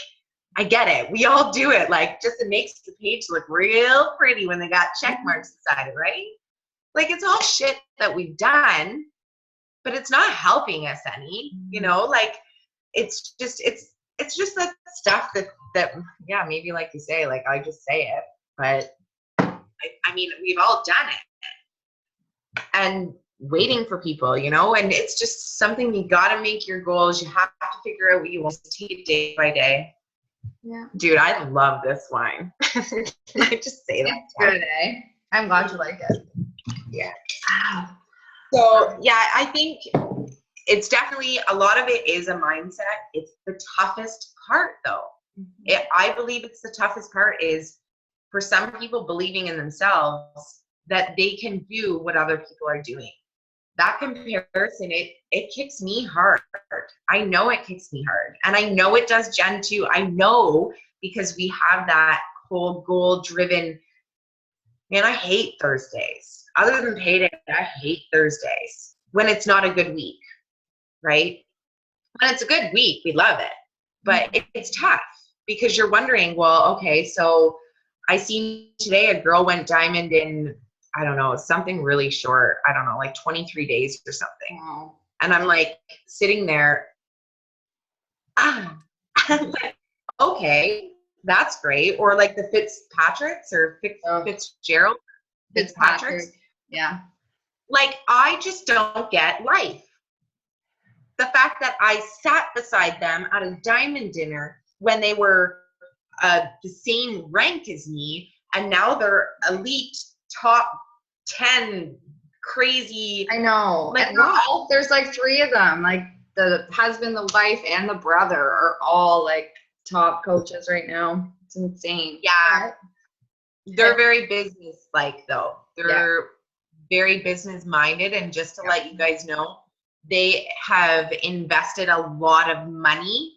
I get it. We all do it. Like, just it makes the page look real pretty when they got check marks beside it, right? Like, it's all shit that we've done, but it's not helping us any, like, it's just the stuff that, yeah, maybe like you say, like, I just say it, but I mean, we've all done it. And waiting for people, and it's just something you got to make your goals. You have to figure out what you want to take it day by day. Yeah. Dude, I love this wine. Can I just say that? It's good, eh? I'm glad you like it. Yeah. So, yeah, I think it's definitely, a lot of it is a mindset. It's the toughest part, though. I believe it's the toughest part is for some people believing in themselves that they can do what other people are doing. That comparison, it kicks me hard. I know it kicks me hard. And I know it does Jen too. I know because we have that whole goal driven. Man, I hate Thursdays. Other than payday, I hate Thursdays when it's not a good week, right? When it's a good week, we love it. But it's tough because you're wondering, well, okay, so I seen today a girl went diamond in, I don't know, something really short. I don't know, like 23 days or something. Wow. And I'm like sitting there, I'm like, okay, that's great. Or like the Fitzpatrick's or Fitzgerald, Fitzpatrick's. Yeah. Like, I just don't get life. The fact that I sat beside them at a diamond dinner when they were the same rank as me, and now they're elite top 10 crazy. I know. Like, and there's like 3 of them. Like the husband, the wife, and the brother are all like top coaches right now. It's insane. Yeah. They're very business-like, though. They're very business-minded. And just to let you guys know, they have invested a lot of money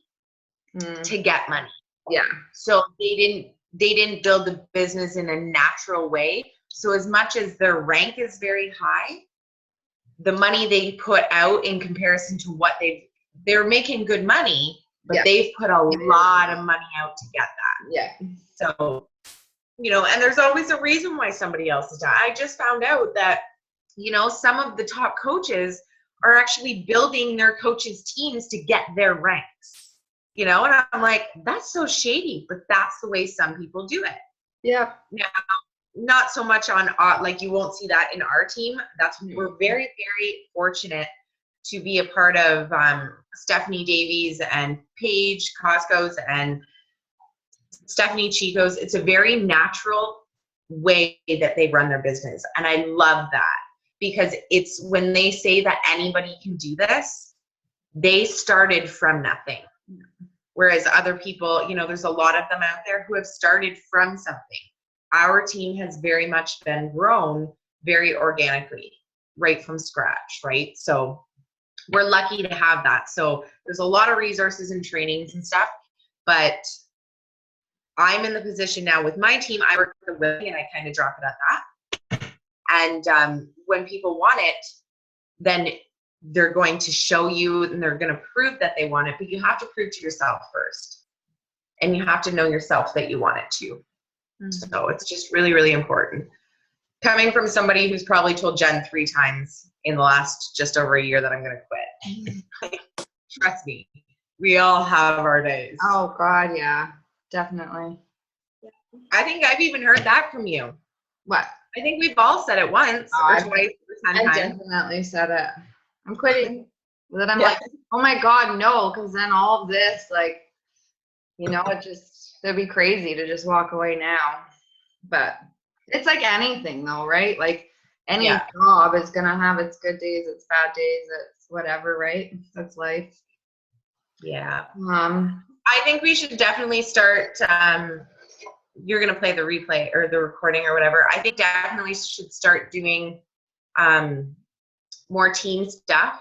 to get money. Yeah. So they didn't build the business in a natural way. So as much as their rank is very high, the money they put out in comparison to what they're making good money, but they've put a lot of money out to get that. Yeah. So, and there's always a reason why somebody else is done. I just found out that, some of the top coaches are actually building their coaches' teams to get their ranks, and I'm like, that's so shady, but that's the way some people do it. Yeah. Now, not so much on, like, you won't see that in our team. We're very, very fortunate to be a part of Stephanie Davies and Paige Costco's and Stephanie Chico's. It's a very natural way that they run their business. And I love that because it's when they say that anybody can do this, they started from nothing. Whereas other people, there's a lot of them out there who have started from something. Our team has very much been grown very organically, right from scratch, right? So we're lucky to have that. So there's a lot of resources and trainings and stuff, but I'm in the position now with my team. I work with the women and I kind of drop it at that. And when people want it, then they're going to show you and they're going to prove that they want it, but you have to prove to yourself first. And you have to know yourself that you want it too. So it's just really, really important. Coming from somebody who's probably told Jen 3 times in the last just over a year that I'm going to quit. Trust me, we all have our days. Oh God, yeah, definitely. I think I've even heard that from you. What? I think we've all said it once or twice or 10 I times. definitely said it. I'm quitting. But then I'm like, oh my God, no, because then all of this, like, it'd be crazy to just walk away now. But it's like anything though, right? Like any job is gonna have its good days, its bad days, it's whatever, right? That's life. Yeah. I think we should definitely start, you're gonna play the replay or the recording or whatever. I think definitely should start doing more team stuff.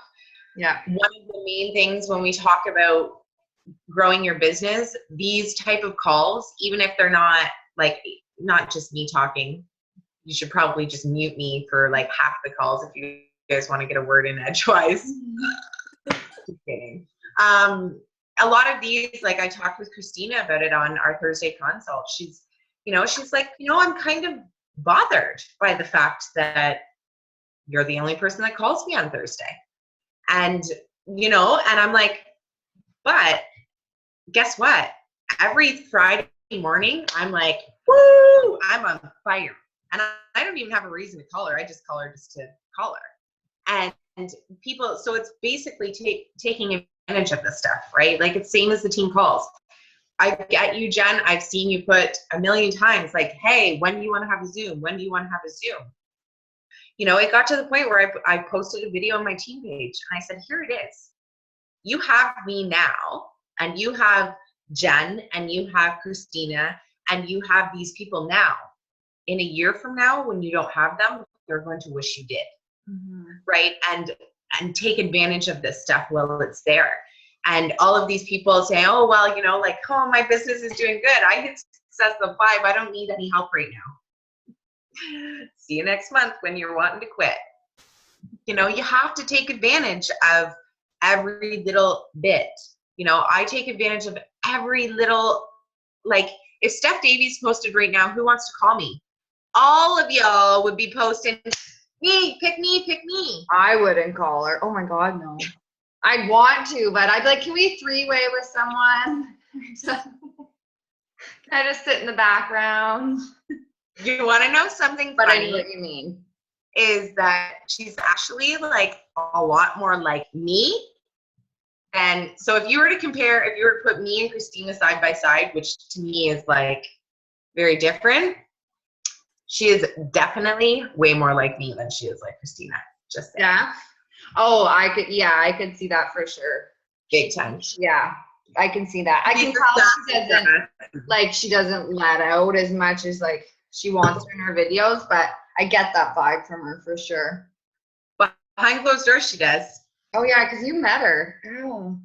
Yeah. One of the main things when we talk about growing your business, these type of calls, even if they're not not just me talking, you should probably just mute me for like half the calls if you guys want to get a word in edgewise. Just kidding. A lot of these, like I talked with Christina about it on our Thursday consult. She's like, I'm kind of bothered by the fact that you're the only person that calls me on Thursday. And, and I'm like, but guess what? Every Friday morning, I'm like, woo, I'm on fire. And I don't even have a reason to call her. I just call her just to call her. And people, so it's basically taking advantage of this stuff, right? Like it's same as the team calls. I get you, Jen. I've seen you put a million times like, hey, when do you want to have a Zoom? When do you want to have a Zoom? It got to the point where I posted a video on my team page and I said, here it is. You have me now and you have Jen and you have Christina and you have these people now. In a year from now, when you don't have them, they're going to wish you did. Mm-hmm. Right? And take advantage of this stuff while it's there. And all of these people say, oh, well, oh, my business is doing good. I hit success of 5. I don't need any help right now. See you next month when you're wanting to quit. You know, you have to take advantage of every little bit. You know, I take advantage of every little, like, if Steph Davies posted right now, who wants to call me? All of y'all would be posting, me, pick me, pick me. I wouldn't call her. Oh my God, no. I'd want to, but I'd be like, can we 3-way with someone? Can I just sit in the background? You want to know something But I funny? know what you mean. Is that she's actually like a lot more like me. And so if you were to put me and Christina side by side, which to me is like very different, she is definitely way more like me than she is like Christina. Just saying. Yeah. Oh, I could see that for sure. Big time. Yeah, I can see that. I can tell she doesn't let out as much as like she wants to in her videos, but I get that vibe from her for sure. But behind closed doors, she does. Oh yeah, because you met her. Oh.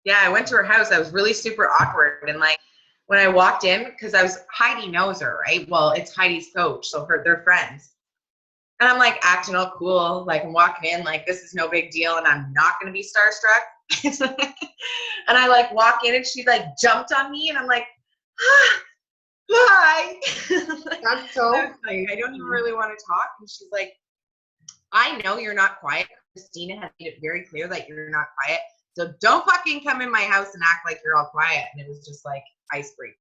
Yeah, I went to her house. I was really super awkward. And like when I walked in, because Heidi knows her, right? Well, it's Heidi's coach, so they're friends. And I'm like acting all cool. Like I'm walking in like this is no big deal and I'm not going to be starstruck. And I like walk in and she like jumped on me and I'm like, hi. That's so funny. I don't even really want to talk. And she's like, I know you're not quiet. Christina has made it very clear that you're not quiet. So don't fucking come in my house and act like you're all quiet. And it was just like icebreaker.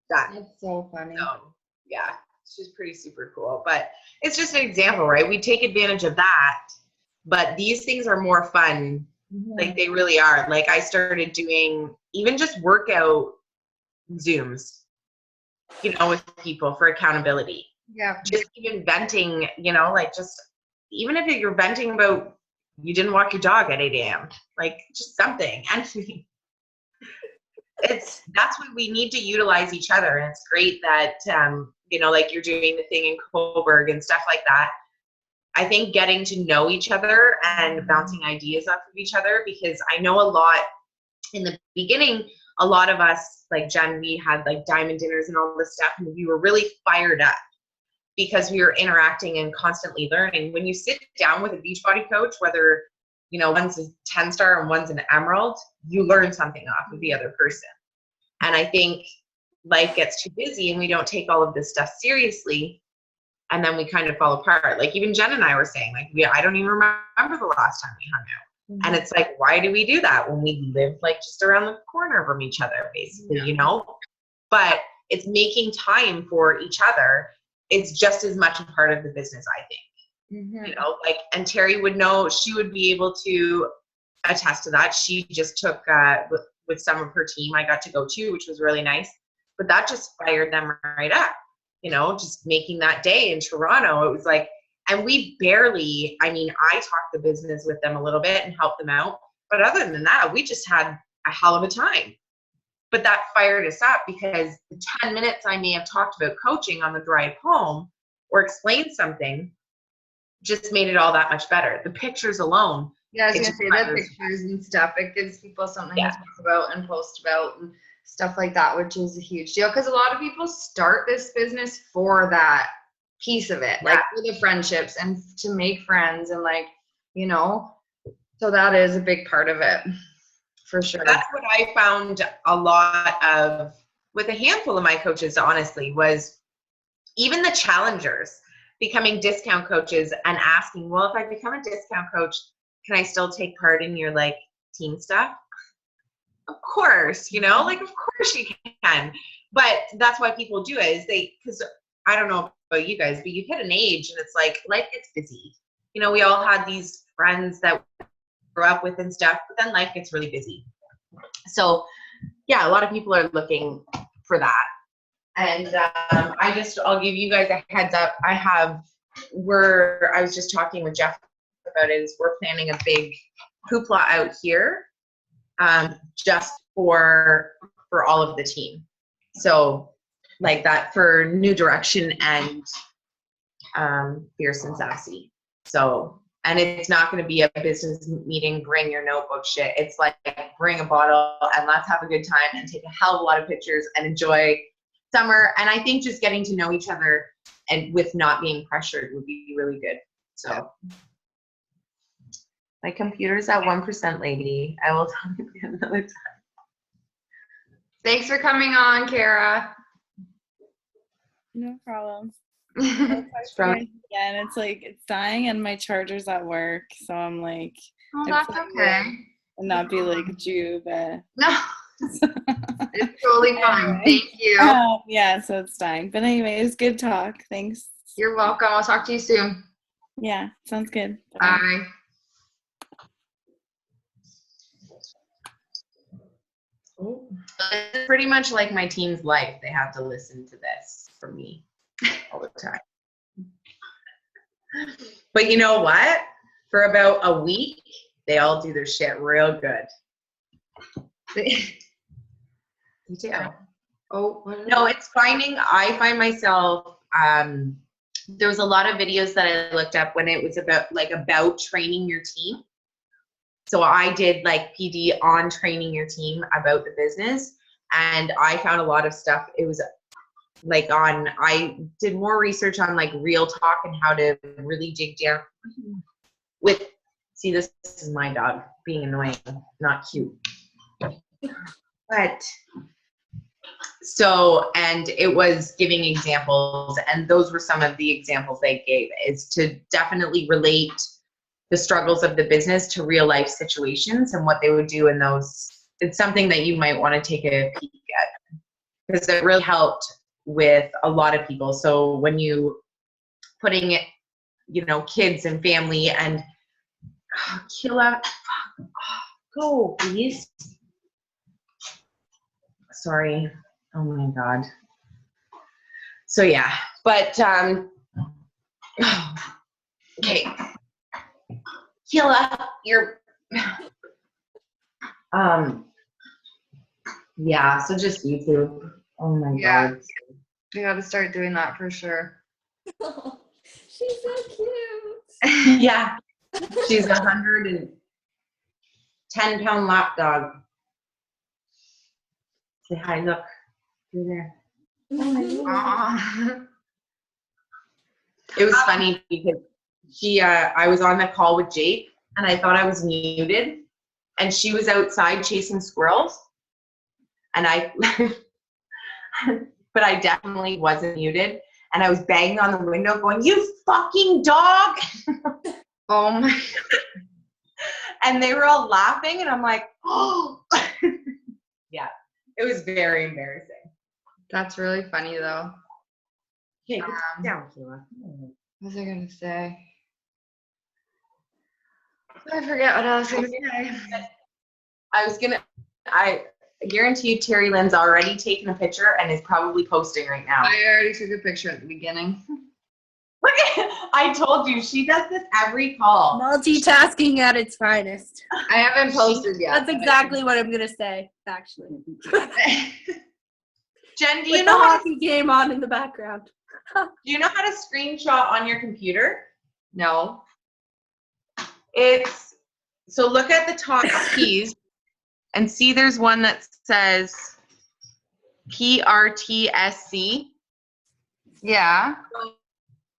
Done. That's so funny. So yeah, she's pretty super cool. But it's just an example, right? We take advantage of that. But these things are more fun. Mm-hmm. Like they really are. Like I started doing even just workout Zooms, you know, with people for accountability. Yeah. Just even venting, you know, like just even if you're venting about you didn't walk your dog at 8 a.m., like just something. Anything. That's what we need to utilize each other. And it's great that, you know, like you're doing the thing in Coburg and stuff like that. I think getting to know each other and bouncing ideas off of each other, because I know a lot in the beginning, a lot of us, like Jen, we had like diamond dinners and all this stuff, and we were really fired up because we were interacting and constantly learning. When you sit down with a Beachbody coach, whether, you know, one's a 10-star and one's an emerald, you learn something off of the other person. And I think life gets too busy and we don't take all of this stuff seriously. And then we kind of fall apart. Like even Jen and I were saying, like, I don't even remember the last time we hung out. Mm-hmm. And it's like, why do we do that when we live like just around the corner from each other, basically, you know? But it's making time for each other. It's just as much a part of the business, I think. Mm-hmm. You know, like, and Terry would know, she would be able to attest to that. She just took, with some of her team, I got to go to, which was really nice. But that just fired them right up. You know, just making that day in Toronto, it was like, and we barely, I mean, I talked the business with them a little bit and helped them out. But other than that, we just had a hell of a time. But that fired us up because the 10 minutes I may have talked about coaching on the drive home or explained something just made it all that much better. The pictures alone. Yeah, I was going to say the pictures and stuff. It gives people something to talk about and post about and stuff like that, which is a huge deal because a lot of people start this business for that piece of it, like for the friendships and to make friends and like, you know, so that is a big part of it for sure. That's what I found a lot of with a handful of my coaches, honestly, was even the challengers becoming discount coaches and asking, well, if I become a discount coach, can I still take part in your like team stuff? Of course, you know, like, of course you can. But that's why people do it is because I don't know about you guys, but you hit an age and it's like life gets busy. You know, we all had these friends that we grew up with and stuff, but then life gets really busy. So yeah, a lot of people are looking for that. And I'll give you guys a heads up. I was just talking with Jeff about it, is we're planning a big hoopla out here. Just for all of the team. So like that for New Direction and Fierce and Sassy. So And it's not going to be a business meeting, bring your notebook shit. It's like, bring a bottle and let's have a good time and take a hell of a lot of pictures and enjoy summer. And I think just getting to know each other and with not being pressured would be really good. So my computer's at 1%, lady. I will tell you another time. Thanks for coming on, Kara. No problem. Again, it's like it's dying and my charger's at work, so I'm like, Oh, that's okay. And not be like Jew, but No, it's totally fine. Thank you. Yeah, so it's dying. But anyway, it was good talk. Thanks. You're welcome. I'll talk to you soon. Yeah, sounds good. Bye. Oh. It's pretty much like my team's life. They have to listen to this from me all the time. But you know what? For about a week, they all do their shit real good. They do. Oh, no, it's I find myself, there was a lot of videos that I looked up when it was about training your team. So I did like PD on training your team about the business. And I found a lot of stuff. It was like I did more research on like real talk and how to really dig down with, see, this is my dog being annoying, not cute. But so, and it was giving examples, and those were some of the examples they gave, is to definitely relate the struggles of the business to real life situations and what they would do in those. It's something that you might want to take a peek at because it really helped with a lot of people. So when you putting it, kids and family and Killa, go please. Sorry. Oh my God. So yeah, but okay. Killa, you're yeah, so just YouTube. Oh my God. We gotta start doing that for sure. Oh, she's so cute. Yeah. She's 110-pound lap dog. Say hi, look. You're there. Aw. It was funny because I was on the call with Jake and I thought I was muted and she was outside chasing squirrels and but I definitely wasn't muted and I was banging on the window going, "You fucking dog!" Oh my. And they were all laughing and I'm like, oh. Yeah, it was very embarrassing. That's really funny though. Okay, down, Kayla. What was I gonna say? I forget what else I was gonna say. I guarantee you Terry Lynn's already taken a picture and is probably posting right now. I already took a picture at the beginning. Look at, I told you, she does this every call. Multitasking at its finest. I haven't posted yet. That's exactly what I'm gonna say, actually. Jen, do With you know the how hockey game on in the background? do you know how to screenshot on your computer? No. It's, so look at the top keys and see there's one that says PRTSC. Yeah.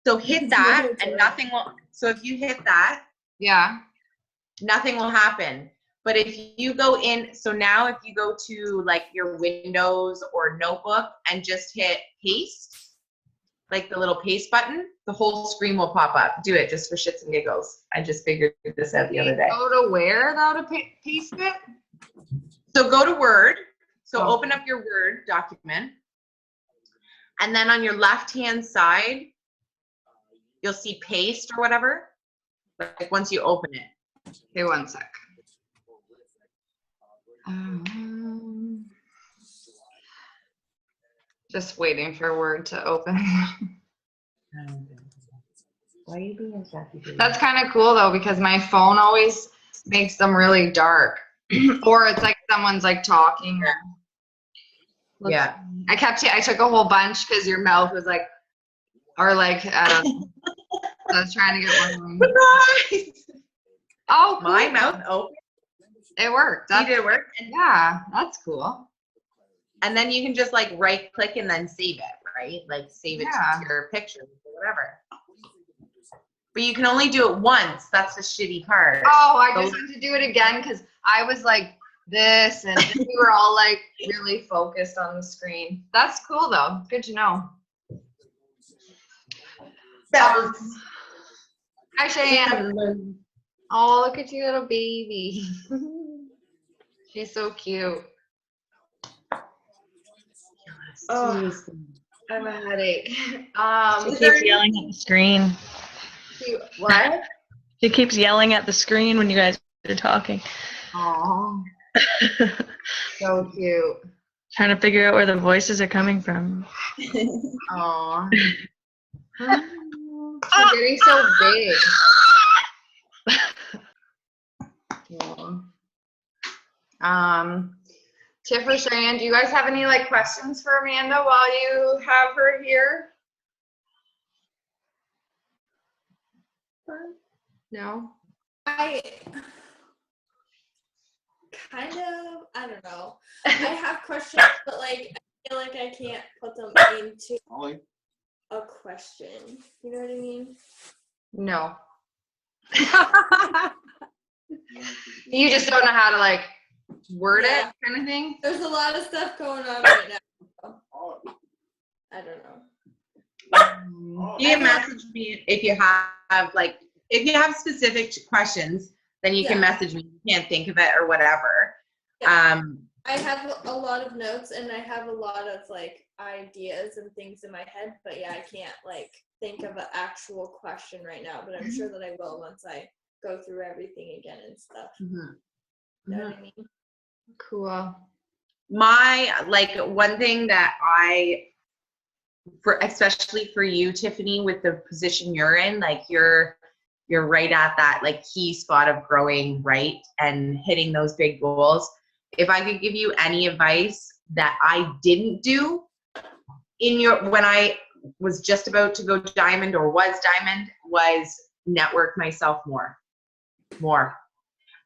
So hit that and nothing will, so if you hit that, Yeah. nothing will happen. But if you go in, so now if you go to like your Windows or notebook and just hit paste, like the little paste button, the whole screen will pop up. Do it just for shits and giggles. I just figured this out the other day. Go to where though to paste it? So go to Word. So Oh. open up your Word document. And then on your left-hand side, you'll see paste or whatever, like once you open it. Okay, one sec. Just waiting for Word to open. Why are you being sassy? That's kind of cool though because my phone always makes them really dark. Or it's like someone's like talking. Yeah. I took a whole bunch because your mouth was like, or like, I was trying to get one. Surprise! Oh, cool. My mouth open. It worked. Did it work? Yeah, that's cool. And then you can just like right click and then save it, right? Like save it Yeah. to your pictures or whatever. But you can only do it once. That's the shitty part. Oh, I just had to do it again because I was like this and we were all like really focused on the screen. That's cool though. Good to know. Hi, Cheyenne. Oh, look at your little baby. She's so cute. Oh, I have a headache. She keeps yelling at the screen. What? She keeps yelling at the screen when you guys are talking. Oh, so cute. Trying to figure out where the voices are coming from. Oh, she's getting so big. Yeah. Tiff or Cheyenne, do you guys have any like questions for Amanda while you have her here? No. I don't know. I have questions, but like I feel like I can't put them into a question. You know what I mean? No. You just don't know how to like word it, kind of thing. There's a lot of stuff going on right now. I don't know. You can message me if you have specific questions, then you can message me. You can't think of it or whatever. Yeah. I have a lot of notes and I have a lot of like ideas and things in my head, but yeah, I can't like think of an actual question right now, but I'm sure that I will once I go through everything again and stuff. Mm-hmm. You know what I mean? Cool. One thing that especially for you, Tiffany, with the position you're in, like you're right at that like key spot of growing, right? And hitting those big goals. If I could give you any advice that I didn't do when I was just about to go diamond or was diamond, was network myself more.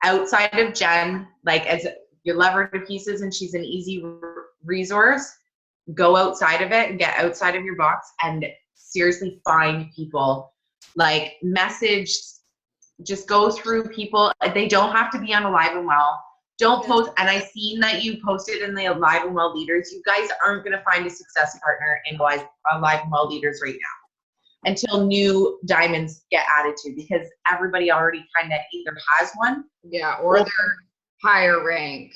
Outside of Jen, like as you love her to pieces and she's an easy resource, go outside of it and get outside of your box and seriously find people. Like message, just go through people. They don't have to be on Alive and Well. Don't post, and I seen that you posted in the Alive and Well leaders. You guys aren't going to find a success partner in Alive and Well leaders right now until new diamonds get added to, because everybody already kind of either has one. Yeah, or they're higher rank.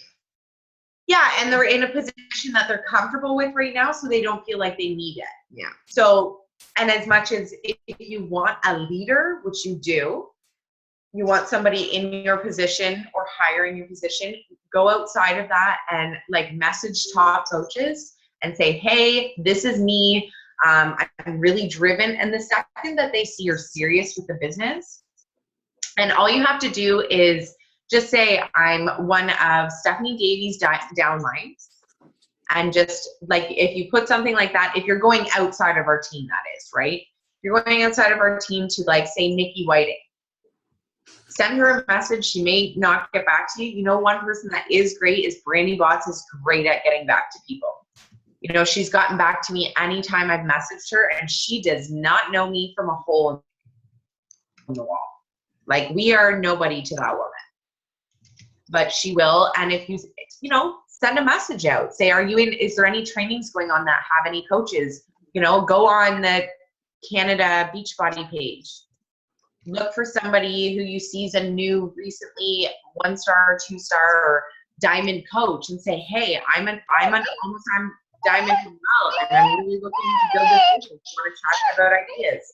Yeah, and they're in a position that they're comfortable with right now, so they don't feel like they need it. Yeah. So, and as much as if you want a leader, which you do, you want somebody in your position or higher in your position, go outside of that and like message top coaches and say, hey, this is me. I'm really driven. And the second that they see you're serious with the business, and all you have to do is just say, I'm one of Stephanie Davies' downlines. And just like, if you put something like that, if you're going outside of our team, that is, right? If you're going outside of our team to like say Nikki Whiting, send her a message. She may not get back to you. You know, one person that is great is Brandy Botts is great at getting back to people. You know, she's gotten back to me anytime I've messaged her, and she does not know me from a hole in the wall. Like, we are nobody to that woman. But she will. And if you send a message out, say, is there any trainings going on that have any coaches? You know, go on the Canada Beachbody page. Look for somebody who you see is a new, recently 1-star or 2-star or diamond coach, and say, hey, I'm diamond as well, and I'm really looking to build this business. I want to chat about ideas.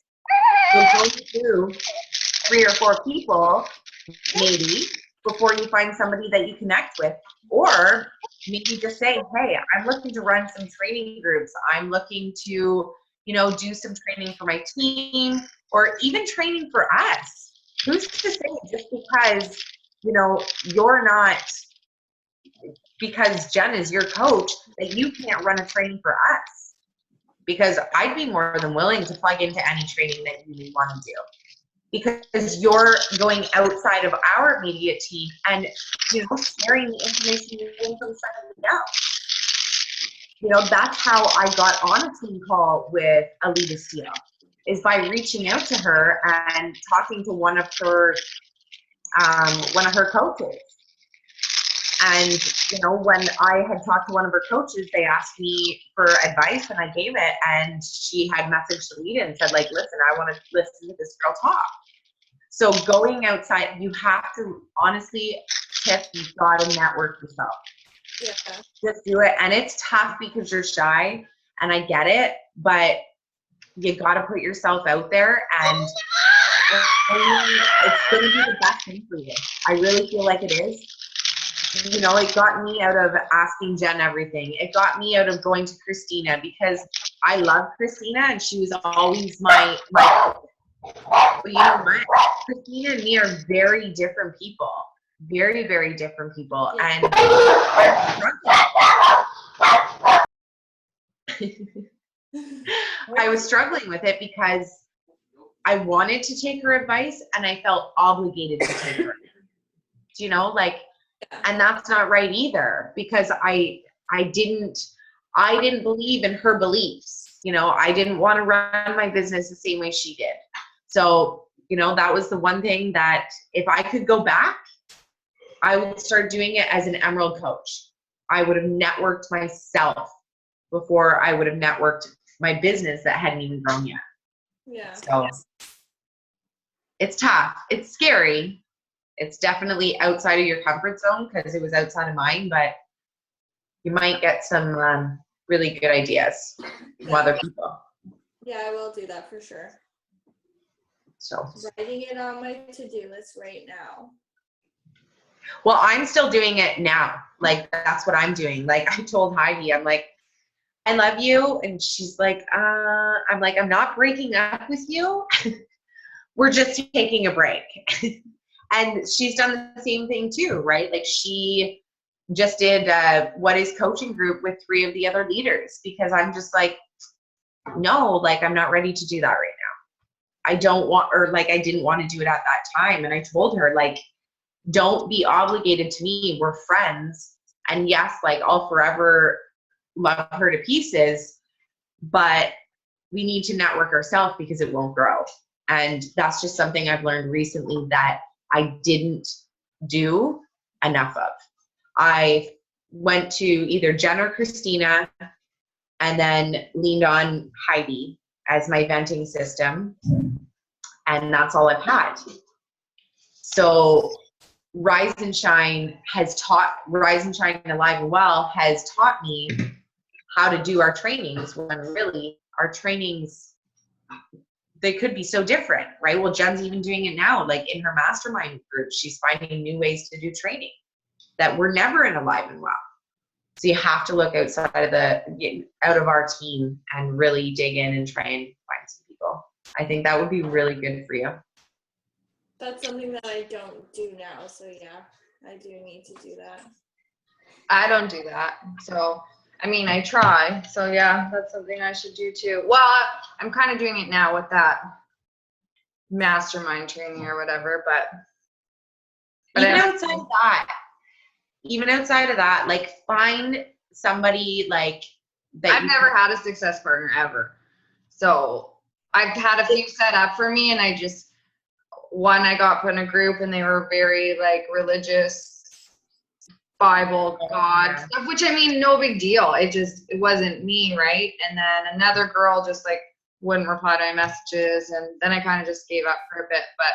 So go through 3 or 4 people, maybe, before you find somebody that you connect with. Or maybe just say, hey, I'm looking to run some training groups. I'm looking to, do some training for my team, or even training for us. Who's to say just because, you're not, because Jen is your coach, that you can't run a training for us? Because I'd be more than willing to plug into any training that you want to do. because you're going outside of our immediate team and, you know, sharing the information you gain from somebody else. You know, that's how I got on a team call with Alita Steele, is by reaching out to her and talking to one of her coaches. And, you know, when I had talked to one of her coaches, they asked me for advice and I gave it. And she had messaged Alita and said, like, listen, I want to listen to this girl talk. So going outside, you have to, honestly, Tiff, you've got to network yourself. Yeah. Just do it. And it's tough because you're shy, and I get it, but you got to put yourself out there, and it's going to be the best thing for you. I really feel like it is. You know, it got me out of asking Jen everything. It got me out of going to Christina, because I love Christina and she was always my but you know what? Christina and me are very different people. Very, very different people. And I was struggling with it because I wanted to take her advice and I felt obligated to take her. Do you know, like, and that's not right either, because I didn't believe in her beliefs. You know, I didn't want to run my business the same way she did. So, you know, that was the one thing that if I could go back, I would start doing it as an Emerald coach. I would have networked myself before I would have networked my business that hadn't even grown yet. Yeah. So it's tough. It's scary. It's definitely outside of your comfort zone, because it was outside of mine, but you might get some really good ideas from other people. Yeah, I will do that for sure. So Writing it on my to-do list right now. well, I'm still doing it now. Like, that's what I'm doing. Like, I told Heidi, I'm like, I love you. And she's like, I'm like, I'm not breaking up with you. We're just taking a break. And she's done the same thing too, right? Like, she just did What Is Coaching group with 3 of the other leaders, because I'm just like, no, like, I'm not ready to do that right now. I don't want, or like, I didn't want to do it at that time. And I told her, like, don't be obligated to me. We're friends. And yes, like, I'll forever love her to pieces, but we need to network ourselves because it won't grow. And that's just something I've learned recently that I didn't do enough of. I went to either Jen or Christina and then leaned on Heidi as my venting system. And that's all I've had. So Rise and Shine Alive and Well has taught me how to do our trainings, when really our trainings, they could be so different, right? Well, Jen's even doing it now, like in her mastermind group, she's finding new ways to do training that were never in Alive and Well. So you have to look outside of out of our team and really dig in and try and find some people. I think that would be really good for you. That's something that I don't do now. So yeah, I do need to do that. I don't do that. So, I mean, I try. So yeah, that's something I should do too. Well, I'm kind of doing it now with that mastermind training or whatever, but even outside of that, like, find somebody like that. I've never had a success partner ever. So I've had a few set up for me, and I got put in a group and they were very like religious, Bible, God stuff, which, I mean, no big deal. It wasn't me, right? And then another girl just like wouldn't reply to my messages, and then I kind of just gave up for a bit. But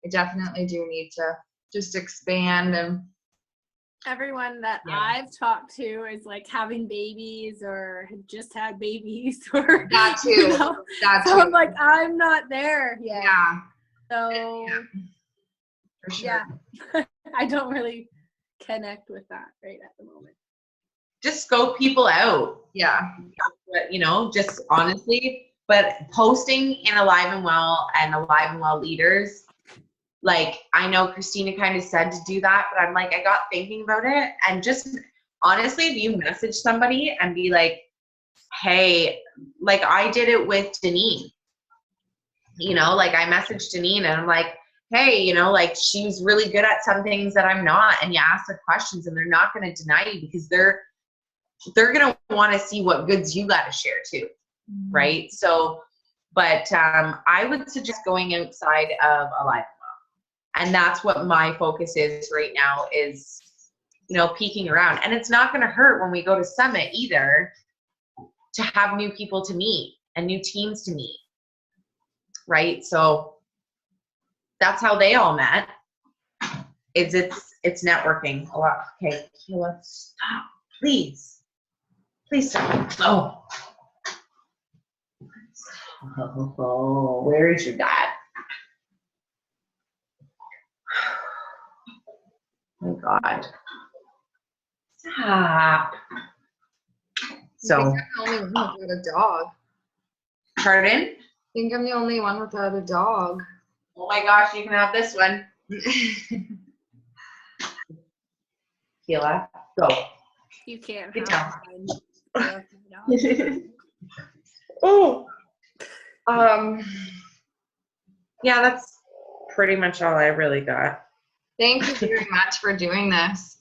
I definitely do need to just expand. And Everyone that I've talked to is like having babies or had just had babies or that too. You know? That So too. I'm like, I'm not there yet. Yeah. So For sure. yeah, I don't really connect with that right at the moment. Just scope people out. Yeah. You know, just honestly, but posting in Alive and Well leaders, like, I know Christina kind of said to do that, but I'm like, I got thinking about it, and just honestly, if you message somebody and be like, hey, like I did it with Denise. You know, like I messaged Janine and I'm like, hey, you know, like she's really good at some things that I'm not. And you ask her questions and they're not going to deny you because they're going to want to see what goods you got to share too. Right. So, but I would suggest going outside of a live mom. And that's what my focus is right now is, you know, peeking around. And it's not going to hurt when we go to Summit either to have new people to meet and new teams to meet. Right. So that's how they all met. It's networking a lot. Okay, let's stop. Please stop. Oh, where is your dad? Oh my God. Stop. So, I think I'm the only one without a dog. Pardon? I think I'm the only one without a dog. Oh my gosh, you can have this one. Keela, go. You can't Get have down. mine. Oh. Yeah, that's pretty much all I really got. Thank you very much for doing this.